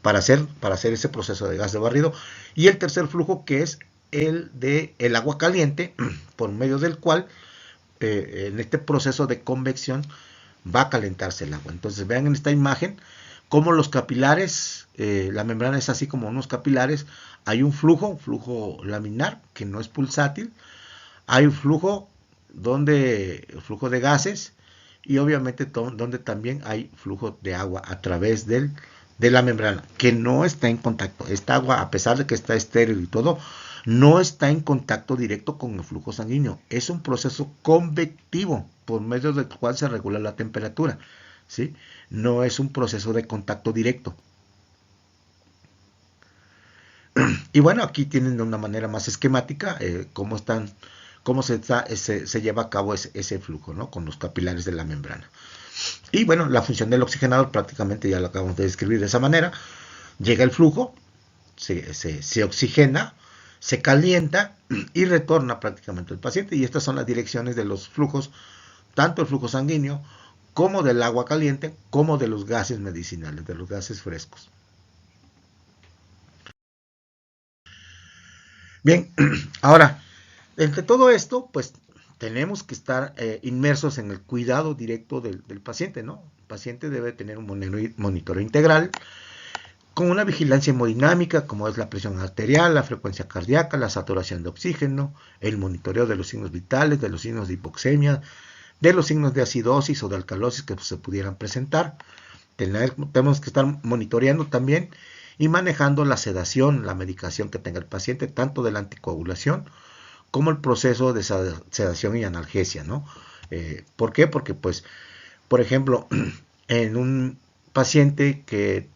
para hacer ese proceso de gas de barrido. Y el tercer flujo que es el de el agua caliente por medio del cual en este proceso de convección va a calentarse el agua. Entonces vean en esta imagen cómo los capilares, la membrana es así como unos capilares, hay un flujo laminar que no es pulsátil, hay un flujo el flujo de gases y obviamente donde también hay flujo de agua a través de la membrana, que no está en contacto. Esta agua, a pesar de que está estéril y todo, no está en contacto directo con el flujo sanguíneo. Es un proceso convectivo por medio del cual se regula la temperatura, ¿sí? No es un proceso de contacto directo. Y bueno, aquí tienen de una manera más esquemática cómo se lleva a cabo ese flujo, ¿no? Con los capilares de la membrana. Y bueno, la función del oxigenador prácticamente ya lo acabamos de describir de esa manera. Llega el flujo, se oxigena, se calienta y retorna prácticamente al paciente. Y estas son las direcciones de los flujos, tanto el flujo sanguíneo como del agua caliente, como de los gases medicinales, de los gases frescos. Bien, ahora, entre todo esto, pues tenemos que estar inmersos en el cuidado directo del paciente, ¿no? El paciente debe tener un monitoreo integral con una vigilancia hemodinámica, como es la presión arterial, la frecuencia cardíaca, la saturación de oxígeno, el monitoreo de los signos vitales, de los signos de hipoxemia, de los signos de acidosis o de alcalosis que se pudieran presentar. Tenemos que estar monitoreando también y manejando la sedación, la medicación que tenga el paciente, tanto de la anticoagulación como el proceso de sedación y analgesia, ¿no? ¿Por qué? Porque, pues, por ejemplo, en un paciente que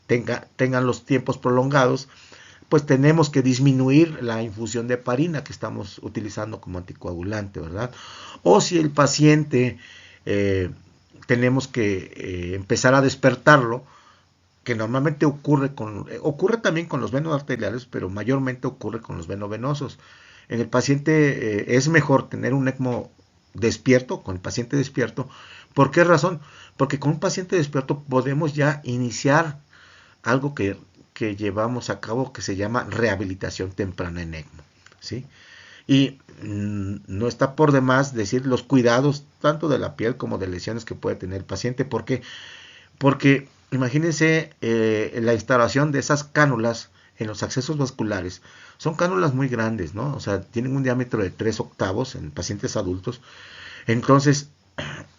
tengan los tiempos prolongados, pues tenemos que disminuir la infusión de heparina que estamos utilizando como anticoagulante, ¿verdad? O si el paciente tenemos que empezar a despertarlo, que normalmente ocurre también con los venos arteriales, pero mayormente ocurre con los venovenosos. En el paciente es mejor tener un ECMO despierto, con el paciente despierto. ¿Por qué razón? Porque con un paciente despierto podemos ya iniciar algo que llevamos a cabo que se llama rehabilitación temprana en ECMO, ¿sí? Y no está por demás decir los cuidados tanto de la piel como de lesiones que puede tener el paciente. ¿Por qué? Porque imagínense la instalación de esas cánulas en los accesos vasculares. Son cánulas muy grandes, ¿no? O sea, tienen un diámetro de 3 octavos en pacientes adultos. Entonces,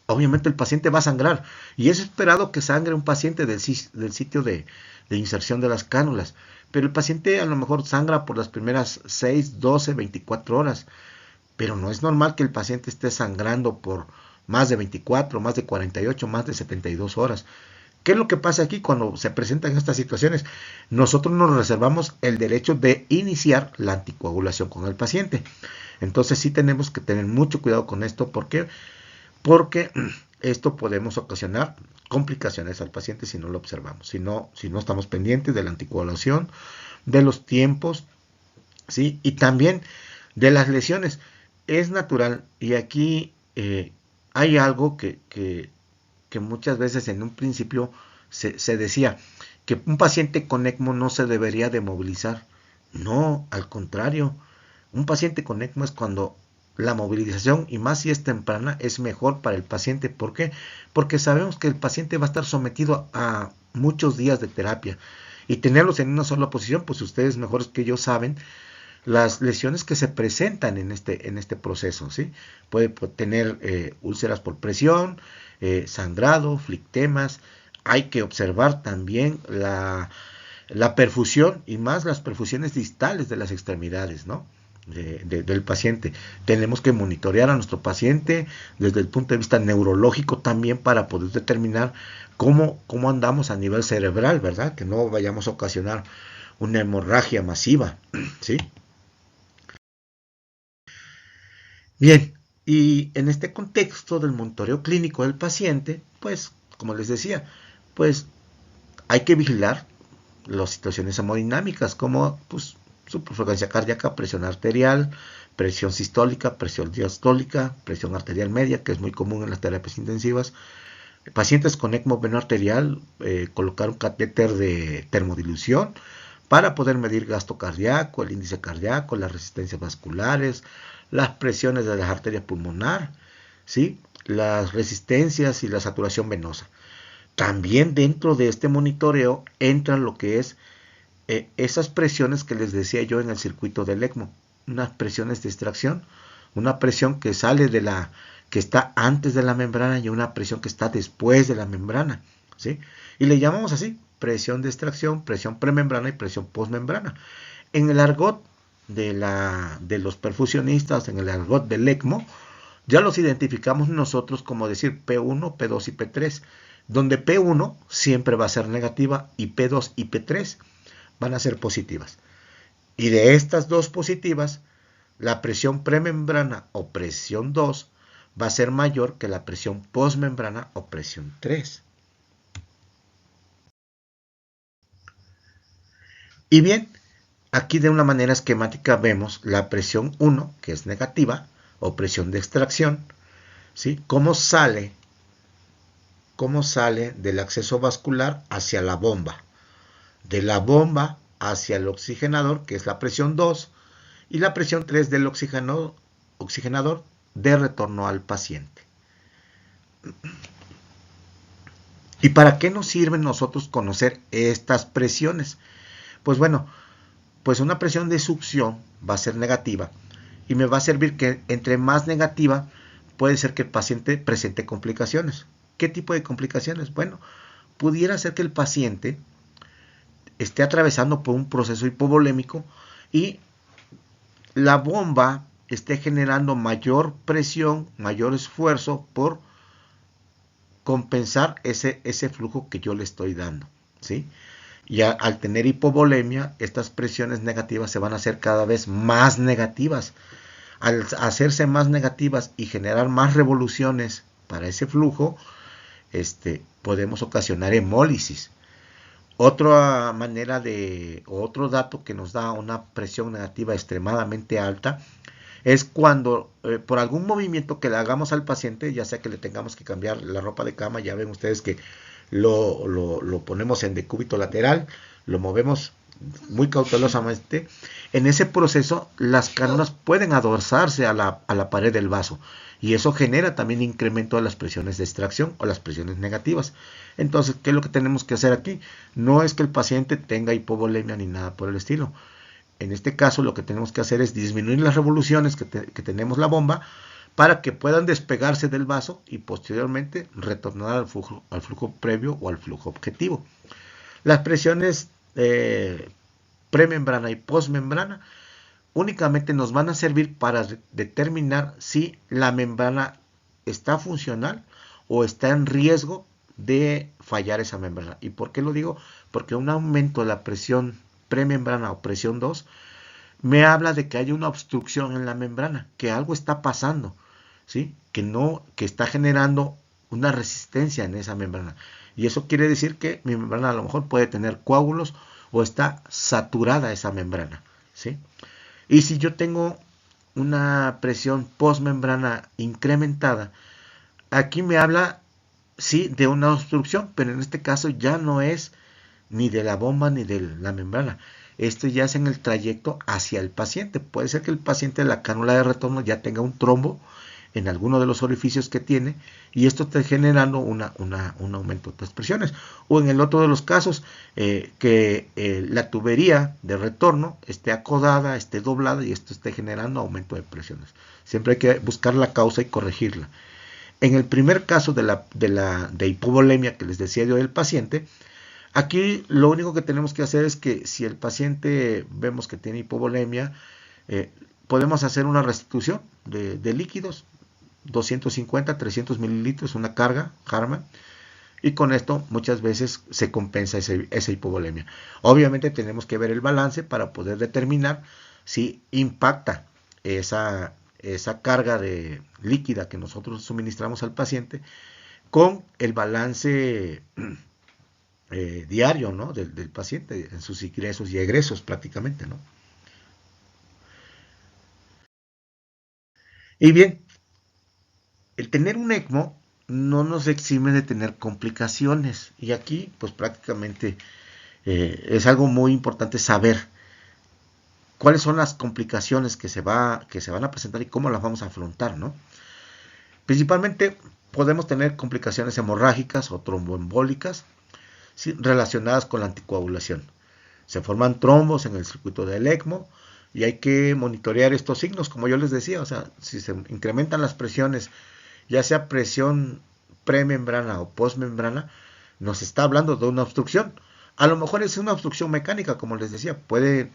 obviamente el paciente va a sangrar. Y es esperado que sangre un paciente del sitio de inserción de las cánulas. Pero el paciente a lo mejor sangra por las primeras 6, 12, 24 horas. Pero no es normal que el paciente esté sangrando por más de 24, más de 48, más de 72 horas. ¿Qué es lo que pasa aquí cuando se presentan estas situaciones? Nosotros nos reservamos el derecho de iniciar la anticoagulación con el paciente. Entonces sí tenemos que tener mucho cuidado con esto. ¿Por qué? Porque esto podemos ocasionar complicaciones al paciente si no lo observamos, si no estamos pendientes de la anticoagulación, de los tiempos, ¿sí? Y también de las lesiones. Es natural, y aquí hay algo que muchas veces en un principio se decía, que un paciente con ECMO no se debería de movilizar. No, al contrario, un paciente con ECMO es cuando la movilización, y más si es temprana, es mejor para el paciente. ¿Por qué? Porque sabemos que el paciente va a estar sometido a muchos días de terapia, y tenerlos en una sola posición, pues ustedes mejores que yo saben las lesiones que se presentan en este proceso, ¿sí? Puede tener úlceras por presión, sangrado, flictemas. Hay que observar también la perfusión, y más las perfusiones distales de las extremidades, ¿no? Del paciente. Tenemos que monitorear a nuestro paciente desde el punto de vista neurológico también para poder determinar cómo andamos a nivel cerebral, ¿verdad? Que no vayamos a ocasionar una hemorragia masiva, ¿sí? Bien, y en este contexto del monitoreo clínico del paciente, pues, como les decía, pues hay que vigilar las situaciones hemodinámicas, como pues, su frecuencia cardíaca, presión arterial, presión sistólica, presión diastólica, presión arterial media, que es muy común en las terapias intensivas. Pacientes con ECMO veno arterial, colocar un catéter de termodilución para poder medir gasto cardíaco, el índice cardíaco, las resistencias vasculares, las presiones de la arteria pulmonar, ¿sí? Las resistencias y la saturación venosa. También dentro de este monitoreo entra lo que es esas presiones que les decía yo en el circuito del ECMO, unas presiones de extracción, una presión que sale de la que está antes de la membrana y una presión que está después de la membrana, ¿sí? Y le llamamos así, presión de extracción, presión premembrana y presión postmembrana. En el argot de los perfusionistas, en el argot del ECMO, ya los identificamos nosotros como decir P1, P2 y P3, donde P1 siempre va a ser negativa y P2 y P3 van a ser positivas. Y de estas dos positivas, la presión premembrana o presión 2 va a ser mayor que la presión postmembrana o presión 3. Y bien, aquí de una manera esquemática vemos la presión 1, que es negativa, o presión de extracción, ¿sí? Cómo sale del acceso vascular hacia la bomba. De la bomba hacia el oxigenador, que es la presión 2, y la presión 3 del oxigenador de retorno al paciente. ¿Y para qué nos sirve nosotros conocer estas presiones? Pues bueno, pues una presión de succión va a ser negativa y me va a servir que entre más negativa puede ser que el paciente presente complicaciones. ¿Qué tipo de complicaciones? Bueno, pudiera ser que el paciente esté atravesando por un proceso hipovolémico y la bomba esté generando mayor presión, mayor esfuerzo por compensar ese flujo que yo le estoy dando, ¿sí? Y al tener hipovolemia, estas presiones negativas se van a hacer cada vez más negativas. Al hacerse más negativas y generar más revoluciones para ese flujo, podemos ocasionar hemólisis. Otra manera otro dato que nos da una presión negativa extremadamente alta es cuando por algún movimiento que le hagamos al paciente, ya sea que le tengamos que cambiar la ropa de cama, ya ven ustedes que lo ponemos en decúbito lateral, lo movemos muy cautelosamente. En ese proceso las cánulas pueden adorsarse a la pared del vaso y eso genera también incremento de las presiones de extracción o las presiones negativas. Entonces, ¿qué es lo que tenemos que hacer aquí? No es que el paciente tenga hipovolemia ni nada por el estilo. En este caso lo que tenemos que hacer es disminuir las revoluciones que tenemos la bomba para que puedan despegarse del vaso y posteriormente retornar al flujo previo o al flujo objetivo. Las presiones premembrana y postmembrana únicamente nos van a servir para determinar si la membrana está funcional o está en riesgo de fallar esa membrana. ¿Y por qué lo digo? Porque un aumento de la presión premembrana o presión 2 me habla de que hay una obstrucción en la membrana, que algo está pasando, ¿sí? Que está generando una resistencia en esa membrana. Y eso quiere decir que mi membrana a lo mejor puede tener coágulos o está saturada esa membrana, ¿sí? Y si yo tengo una presión postmembrana incrementada, aquí me habla, sí, de una obstrucción, pero en este caso ya no es ni de la bomba ni de la membrana. Esto ya es en el trayecto hacia el paciente. Puede ser que el paciente de la cánula de retorno ya tenga un trombo en alguno de los orificios que tiene y esto está generando un aumento de las presiones. O en el otro de los casos, que la tubería de retorno esté acodada, esté doblada y esto esté generando aumento de presiones. Siempre hay que buscar la causa y corregirla. En el primer caso de hipovolemia que les decía yo del paciente, aquí lo único que tenemos que hacer es que si el paciente vemos que tiene hipovolemia, podemos hacer una restitución de líquidos, 250, 300 mililitros, una carga, Harman, y con esto muchas veces se compensa esa hipovolemia. Obviamente tenemos que ver el balance para poder determinar si impacta esa carga de líquida que nosotros suministramos al paciente con el balance diario, ¿no? Del paciente, en sus ingresos y egresos prácticamente, ¿no? Y bien, el tener un ECMO no nos exime de tener complicaciones. Y aquí, pues prácticamente es algo muy importante saber cuáles son las complicaciones que se van a presentar y cómo las vamos a afrontar, ¿no? Principalmente podemos tener complicaciones hemorrágicas o tromboembólicas, ¿sí?, relacionadas con la anticoagulación. Se forman trombos en el circuito del ECMO y hay que monitorear estos signos, como yo les decía, o sea, si se incrementan las presiones, ya sea presión premembrana o postmembrana, nos está hablando de una obstrucción. A lo mejor es una obstrucción mecánica, como les decía, puede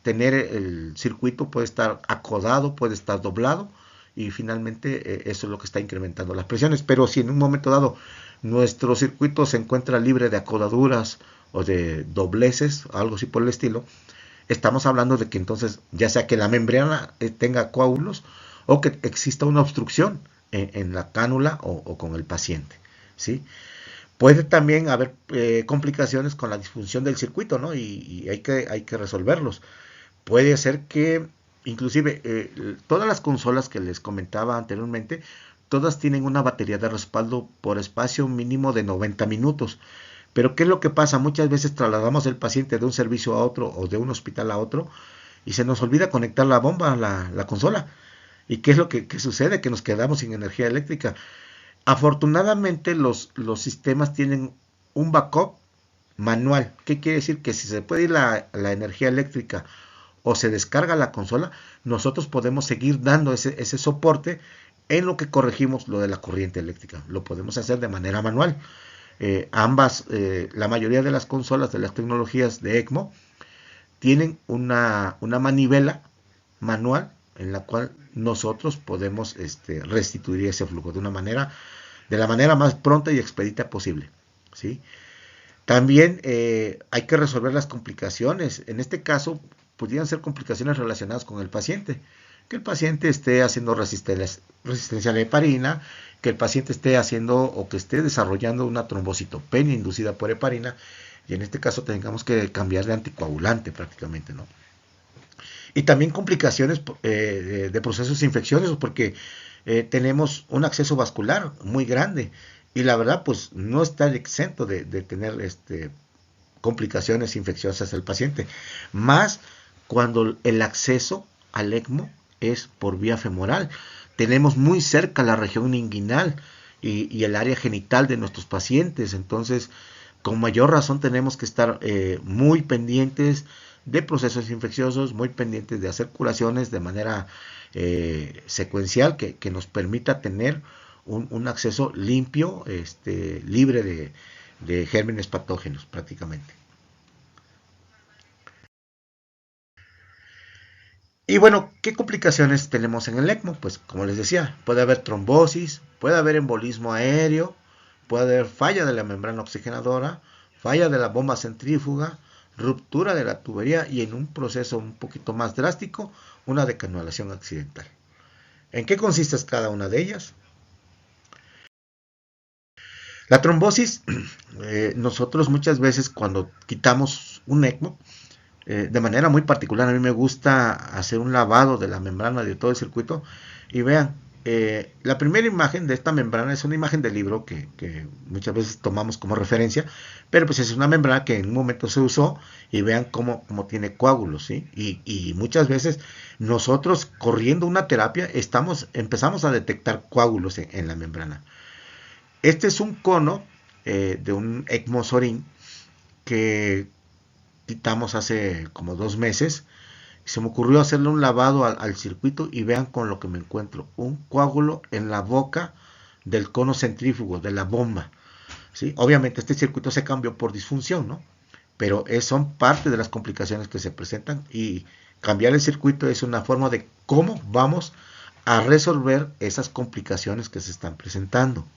tener el circuito, puede estar acodado, puede estar doblado, y finalmente eso es lo que está incrementando las presiones. Pero si en un momento dado nuestro circuito se encuentra libre de acodaduras o de dobleces, algo así por el estilo, estamos hablando de que entonces ya sea que la membrana tenga coágulos o que exista una obstrucción en la cánula o con el paciente, ¿sí? Puede también haber complicaciones con la disfunción del circuito, ¿no? Y hay que resolverlos. Puede ser que inclusive todas las consolas que les comentaba anteriormente, todas tienen una batería de respaldo por espacio mínimo de 90 minutos. Pero ¿qué es lo que pasa? Muchas veces trasladamos el paciente de un servicio a otro o de un hospital a otro y se nos olvida conectar la bomba a la consola. ¿Y qué es lo que sucede? Que nos quedamos sin energía eléctrica. Afortunadamente los sistemas tienen un backup manual. ¿Qué quiere decir? Que si se puede ir la energía eléctrica o se descarga la consola, nosotros podemos seguir dando ese soporte en lo que corregimos lo de la corriente eléctrica. Lo podemos hacer de manera manual. La mayoría de las consolas de las tecnologías de ECMO tienen una manivela manual en la cual nosotros podemos restituir ese flujo de la manera más pronta y expedita posible, ¿sí? También hay que resolver las complicaciones. En este caso, podrían ser complicaciones relacionadas con el paciente. Que el paciente esté haciendo resistencia a la heparina, que el paciente esté haciendo o que esté desarrollando una trombocitopenia inducida por heparina, y en este caso tengamos que cambiar de anticoagulante prácticamente, ¿no? Y también complicaciones de procesos infecciosos, porque tenemos un acceso vascular muy grande y la verdad pues no está exento de tener complicaciones infecciosas el paciente, más cuando el acceso al ECMO es por vía femoral. Tenemos muy cerca la región inguinal y el área genital de nuestros pacientes, entonces con mayor razón tenemos que estar muy pendientes de procesos infecciosos, muy pendientes de hacer curaciones de manera secuencial que nos permita tener un acceso limpio, libre de gérmenes patógenos prácticamente. Y bueno, ¿qué complicaciones tenemos en el ECMO? Pues como les decía, puede haber trombosis, puede haber embolismo aéreo, puede haber falla de la membrana oxigenadora, falla de la bomba centrífuga, ruptura de la tubería y en un proceso un poquito más drástico, una decanulación accidental. ¿En qué consiste cada una de ellas? La trombosis, nosotros muchas veces cuando quitamos un ECMO, de manera muy particular, a mí me gusta hacer un lavado de la membrana de todo el circuito y vean, la primera imagen de esta membrana es una imagen de libro que muchas veces tomamos como referencia, pero pues es una membrana que en un momento se usó y vean cómo tiene coágulos, ¿sí? Y muchas veces nosotros corriendo una terapia empezamos a detectar coágulos en la membrana. Este es un cono de un ECMO Sorin que quitamos hace como 2 meses. Se me ocurrió hacerle un lavado al circuito y vean con lo que me encuentro. Un coágulo en la boca del cono centrífugo, de la bomba, ¿sí? Obviamente este circuito se cambió por disfunción, ¿no? Pero son parte de las complicaciones que se presentan y cambiar el circuito es una forma de cómo vamos a resolver esas complicaciones que se están presentando.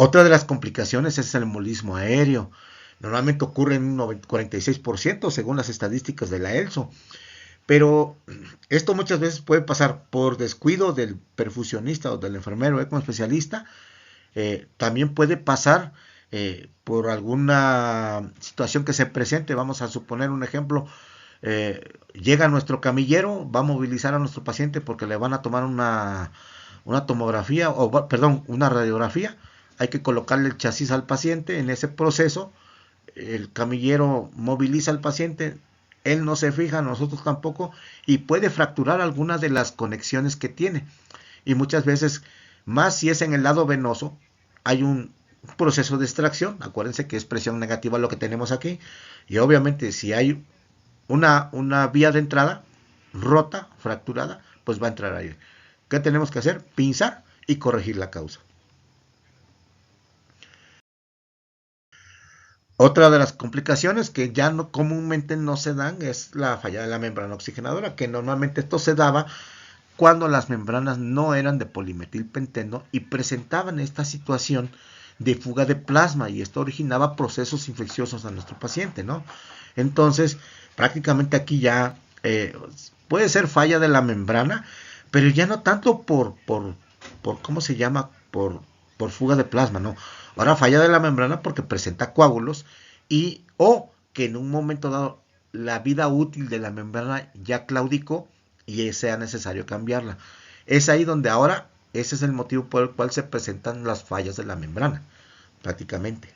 Otra de las complicaciones es el embolismo aéreo. Normalmente ocurre en un 46% según las estadísticas de la ELSO. Pero esto muchas veces puede pasar por descuido del perfusionista o del enfermero ECMO especialista También puede pasar por alguna situación que se presente. Vamos a suponer un ejemplo. Llega nuestro camillero, va a movilizar a nuestro paciente porque le van a tomar una tomografía, o perdón, una radiografía. Hay que colocarle el chasis al paciente. En ese proceso, el camillero moviliza al paciente, él no se fija, nosotros tampoco, y puede fracturar algunas de las conexiones que tiene. Y muchas veces, más si es en el lado venoso, hay un proceso de extracción. Acuérdense que es presión negativa lo que tenemos aquí. Y obviamente si hay una vía de entrada rota, fracturada, pues va a entrar aire. ¿Qué tenemos que hacer? Pinzar y corregir la causa. Otra de las complicaciones que ya no, comúnmente no se dan es la falla de la membrana oxigenadora, que normalmente esto se daba cuando las membranas no eran de polimetilpenteno y presentaban esta situación de fuga de plasma, y esto originaba procesos infecciosos a nuestro paciente, ¿no? Entonces, prácticamente aquí ya puede ser falla de la membrana, pero ya no tanto por ¿cómo se llama? Por fuga de plasma, ¿no? Ahora falla de la membrana porque presenta coágulos, y o que en un momento dado la vida útil de la membrana ya claudicó y sea necesario cambiarla. Es ahí donde ahora ese es el motivo por el cual se presentan las fallas de la membrana, prácticamente.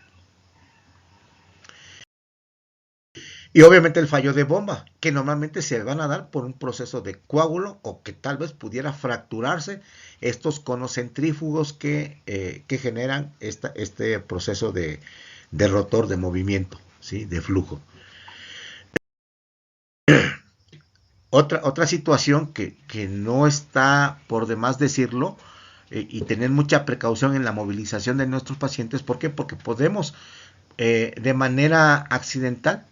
Y obviamente el fallo de bomba, que normalmente se van a dar por un proceso de coágulo, o que tal vez pudiera fracturarse estos conos centrífugos que generan este proceso de rotor, de movimiento, ¿sí? De flujo. Otra situación que no está por demás decirlo, y tener mucha precaución en la movilización de nuestros pacientes. ¿Por qué? Porque podemos de manera accidental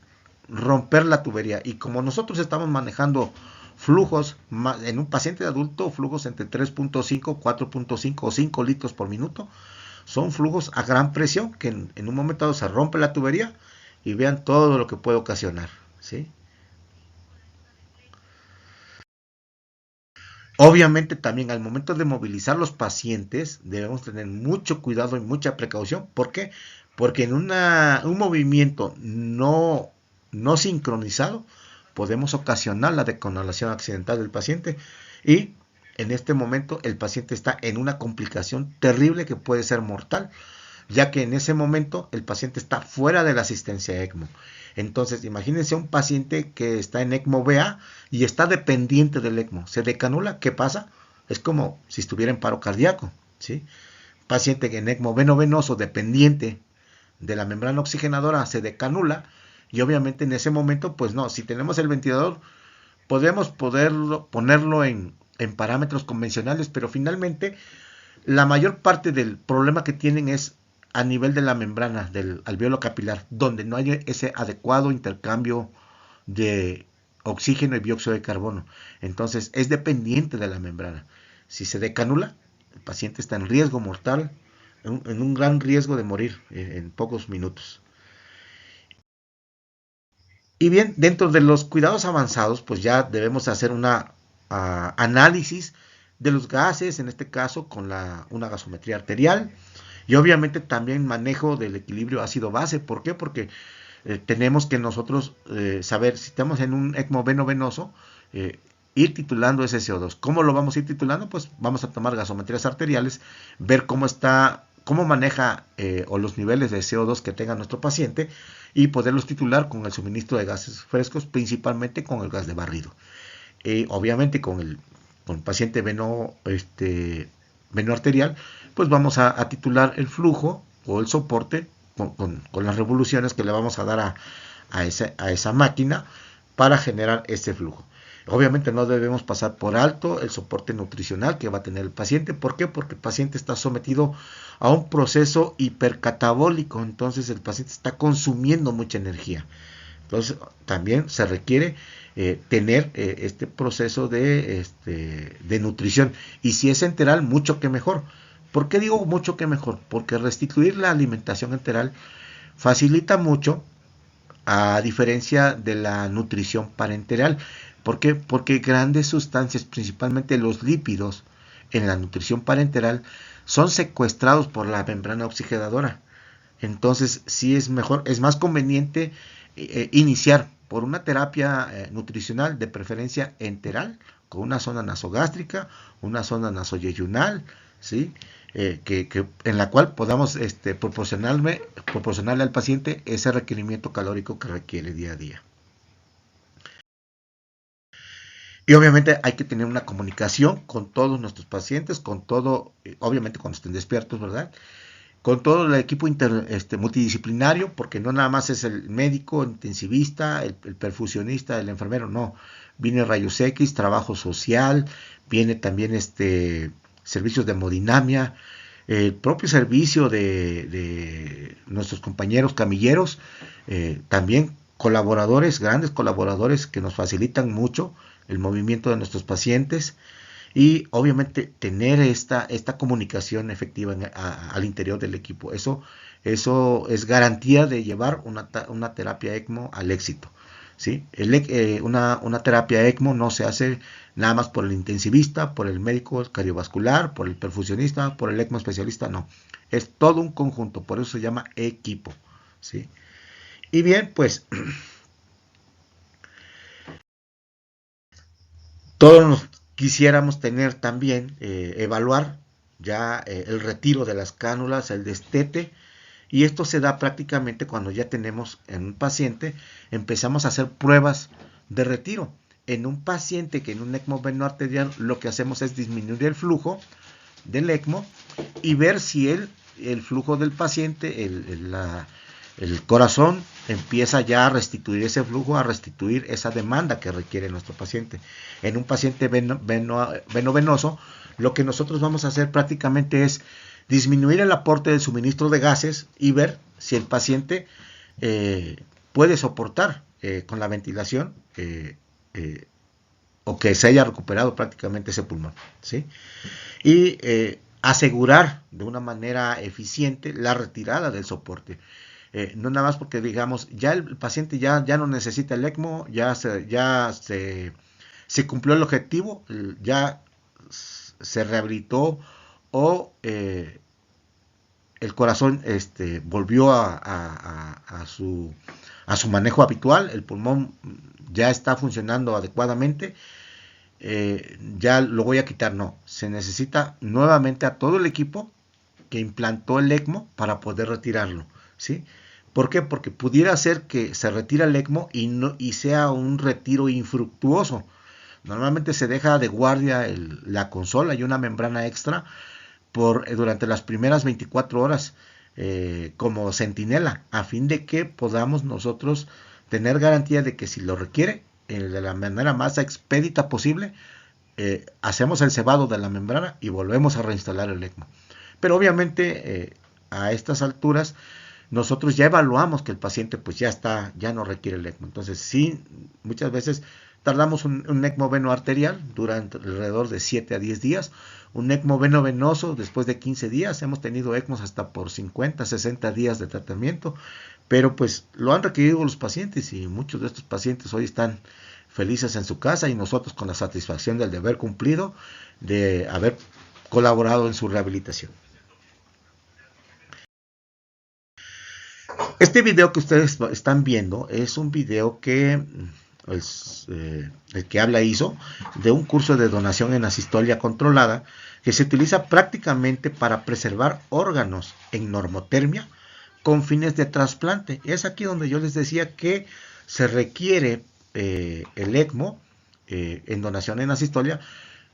romper la tubería, y como nosotros estamos manejando flujos en un paciente adulto, flujos entre 3.5, 4.5 o 5 litros por minuto, son flujos a gran presión que en un momento dado se rompe la tubería, y vean todo lo que puede ocasionar, ¿sí? Obviamente también al momento de movilizar los pacientes debemos tener mucho cuidado y mucha precaución. ¿Por qué? Porque en un movimiento no sincronizado podemos ocasionar la deconolación accidental del paciente, y en este momento el paciente está en una complicación terrible que puede ser mortal, ya que en ese momento el paciente está fuera de la asistencia ECMO. Entonces, imagínense un paciente que está en ECMO VA y está dependiente del ECMO. Se decanula, ¿qué pasa? Es como si estuviera en paro cardíaco, ¿sí? Paciente en ECMO veno-venoso dependiente de la membrana oxigenadora se decanula, y obviamente en ese momento, pues no, si tenemos el ventilador, podemos ponerlo en parámetros convencionales, pero finalmente la mayor parte del problema que tienen es a nivel de la membrana del alveolo capilar, donde no hay ese adecuado intercambio de oxígeno y dióxido de carbono. Entonces es dependiente de la membrana. Si se decanula, el paciente está en riesgo mortal, en un gran riesgo de morir en pocos minutos. Y bien, dentro de los cuidados avanzados, pues ya debemos hacer una análisis de los gases, en este caso con una gasometría arterial, y obviamente también manejo del equilibrio ácido-base. ¿Por qué? Porque tenemos que nosotros saber si estamos en un ECMO veno-venoso, ir titulando ese CO2. ¿Cómo lo vamos a ir titulando? Pues vamos a tomar gasometrías arteriales, ver cómo maneja o los niveles de CO2 que tenga nuestro paciente, y poderlos titular con el suministro de gases frescos, principalmente con el gas de barrido. Obviamente con el paciente veno arterial, pues vamos a titular el flujo o el soporte con las revoluciones que le vamos a dar a esa máquina para generar este flujo. Obviamente no debemos pasar por alto el soporte nutricional que va a tener el paciente. ¿Por qué? Porque el paciente está sometido a un proceso hipercatabólico, entonces el paciente está consumiendo mucha energía. Entonces también se requiere tener este proceso de nutrición, y si es enteral, mucho que mejor. ¿Por qué digo mucho que mejor? Porque restituir la alimentación enteral facilita mucho, a diferencia de la nutrición parenteral. ¿Por qué? Porque grandes sustancias, principalmente los lípidos, en la nutrición parenteral son secuestrados por la membrana oxigenadora. Entonces, sí es mejor, es más conveniente iniciar por una terapia nutricional, de preferencia enteral, con una zona nasogástrica, una zona nasoyeyunal, ¿sí? En la cual podamos proporcionarle al paciente ese requerimiento calórico que requiere día a día. Y obviamente hay que tener una comunicación con todos nuestros pacientes, con todo, obviamente cuando estén despiertos, ¿verdad? Con todo el equipo multidisciplinario, porque no nada más es el médico, el intensivista, el perfusionista, el enfermero, no. Viene rayos X, trabajo social, viene también servicios de hemodinamia, el propio servicio de nuestros compañeros camilleros, también colaboradores, grandes colaboradores que nos facilitan mucho el movimiento de nuestros pacientes y obviamente tener esta comunicación efectiva al interior del equipo. Eso es garantía de llevar una terapia ECMO al éxito. ¿Sí? Una terapia ECMO no se hace nada más por el intensivista, por el médico cardiovascular, por el perfusionista, por el ECMO especialista, no. Es todo un conjunto, por eso se llama equipo. ¿Sí? Y bien, pues todos quisiéramos tener también, evaluar ya el retiro de las cánulas, el destete, y esto se da prácticamente cuando ya tenemos en un paciente, empezamos a hacer pruebas de retiro. En un paciente que en un ECMO venoarterial lo que hacemos es disminuir el flujo del ECMO y ver si el flujo del paciente, el corazón empieza ya a restituir ese flujo, a restituir esa demanda que requiere nuestro paciente. En un paciente venoso, lo que nosotros vamos a hacer prácticamente es disminuir el aporte del suministro de gases y ver si el paciente puede soportar con la ventilación o que se haya recuperado prácticamente ese pulmón, ¿sí? Y asegurar de una manera eficiente la retirada del soporte. No nada más porque digamos, ya el paciente ya no necesita el ECMO, ya se cumplió el objetivo, ya se rehabilitó o el corazón volvió a su manejo habitual, el pulmón ya está funcionando adecuadamente, ya lo voy a quitar. No, se necesita nuevamente a todo el equipo que implantó el ECMO para poder retirarlo, ¿sí? ¿Por qué? Porque pudiera ser que se retira el ECMO y sea un retiro infructuoso. Normalmente se deja de guardia la consola y una membrana extra durante las primeras 24 horas como centinela, a fin de que podamos nosotros tener garantía de que si lo requiere, de la manera más expedita posible, hacemos el cebado de la membrana y volvemos a reinstalar el ECMO. Pero obviamente a estas alturas nosotros ya evaluamos que el paciente pues ya no requiere el ECMO. Entonces sí, muchas veces tardamos un ECMO venoarterial durante alrededor de 7 a 10 días, un ECMO venoso después de 15 días, hemos tenido ECMOs hasta por 50, 60 días de tratamiento, pero pues lo han requerido los pacientes y muchos de estos pacientes hoy están felices en su casa y nosotros con la satisfacción del deber cumplido de haber colaborado en su rehabilitación. Este video que ustedes están viendo es un video que el que habla hizo de un curso de donación en asistolia controlada que se utiliza prácticamente para preservar órganos en normotermia con fines de trasplante. Es aquí donde yo les decía que se requiere el ECMO en donación en asistolia,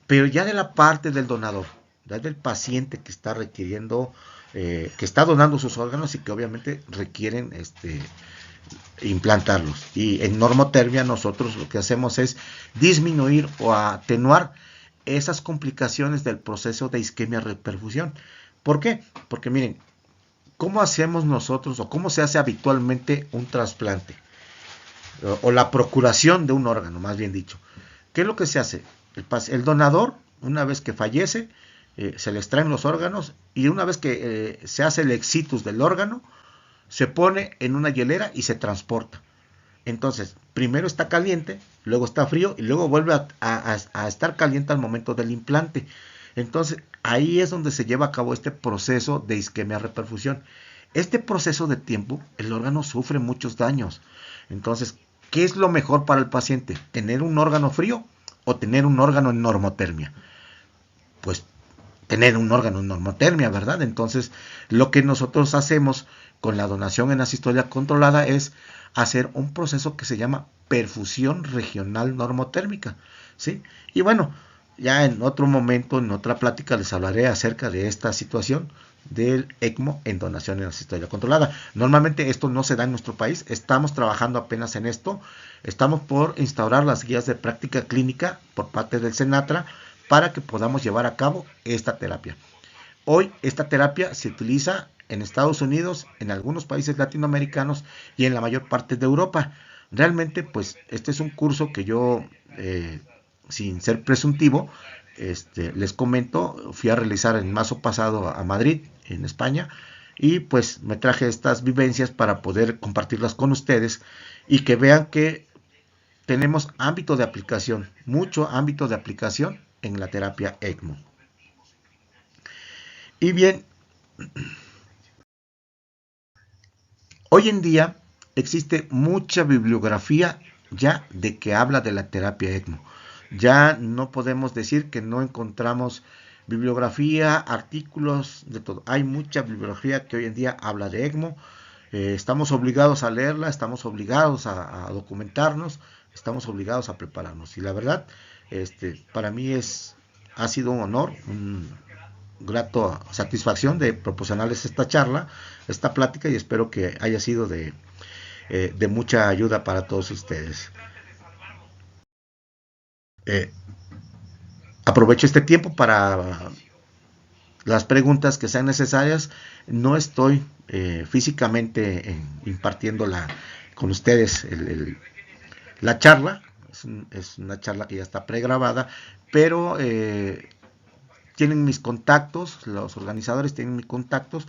pero ya de la parte del donador, ya del paciente que está requiriendo, que está donando sus órganos y que obviamente requieren implantarlos. Y en normotermia nosotros lo que hacemos es disminuir o atenuar esas complicaciones del proceso de isquemia-reperfusión. ¿Por qué? Porque miren, ¿cómo hacemos nosotros o cómo se hace habitualmente un trasplante? O la procuración de un órgano, más bien dicho. ¿Qué es lo que se hace? El donador, una vez que fallece, se le extraen los órganos y una vez que se hace el exitus del órgano, se pone en una hielera y se transporta. Entonces, primero está caliente, luego está frío y luego vuelve a estar caliente al momento del implante. Entonces, ahí es donde se lleva a cabo este proceso de isquemia reperfusión. Este proceso de tiempo, el órgano sufre muchos daños. Entonces, ¿qué es lo mejor para el paciente? ¿Tener un órgano frío o tener un órgano en normotermia? Pues tener un órgano en normotermia, ¿verdad? Entonces, lo que nosotros hacemos con la donación en asistolia controlada es hacer un proceso que se llama perfusión regional normotérmica, ¿sí? Y bueno, ya en otro momento, en otra plática, les hablaré acerca de esta situación del ECMO en donación en asistolia controlada. Normalmente esto no se da en nuestro país, estamos trabajando apenas en esto, estamos por instaurar las guías de práctica clínica por parte del Senatra para que podamos llevar a cabo esta terapia. Hoy esta terapia se utiliza en Estados Unidos, en algunos países latinoamericanos y en la mayor parte de Europa. Realmente, pues, este es un curso que yo, sin ser presuntivo, les comento, fui a realizar en marzo pasado a Madrid, en España, y pues me traje estas vivencias para poder compartirlas con ustedes y que vean que tenemos ámbito de aplicación, mucho ámbito de aplicación en la terapia ECMO. Y bien, hoy en día existe mucha bibliografía ya de que habla de la terapia ECMO. Ya no podemos decir que no encontramos bibliografía, artículos, de todo. Hay mucha bibliografía que hoy en día habla de ECMO. Estamos obligados a leerla, estamos obligados a documentarnos, estamos obligados a prepararnos. Y la verdad, para mí ha sido un honor, un grato satisfacción de proporcionarles esta charla, esta plática, y espero que haya sido de mucha ayuda para todos ustedes. Eh, Aprovecho este tiempo para las preguntas que sean necesarias. No estoy físicamente impartiendo con ustedes la charla. Es una charla que ya está pregrabada, pero tienen mis contactos, los organizadores tienen mis contactos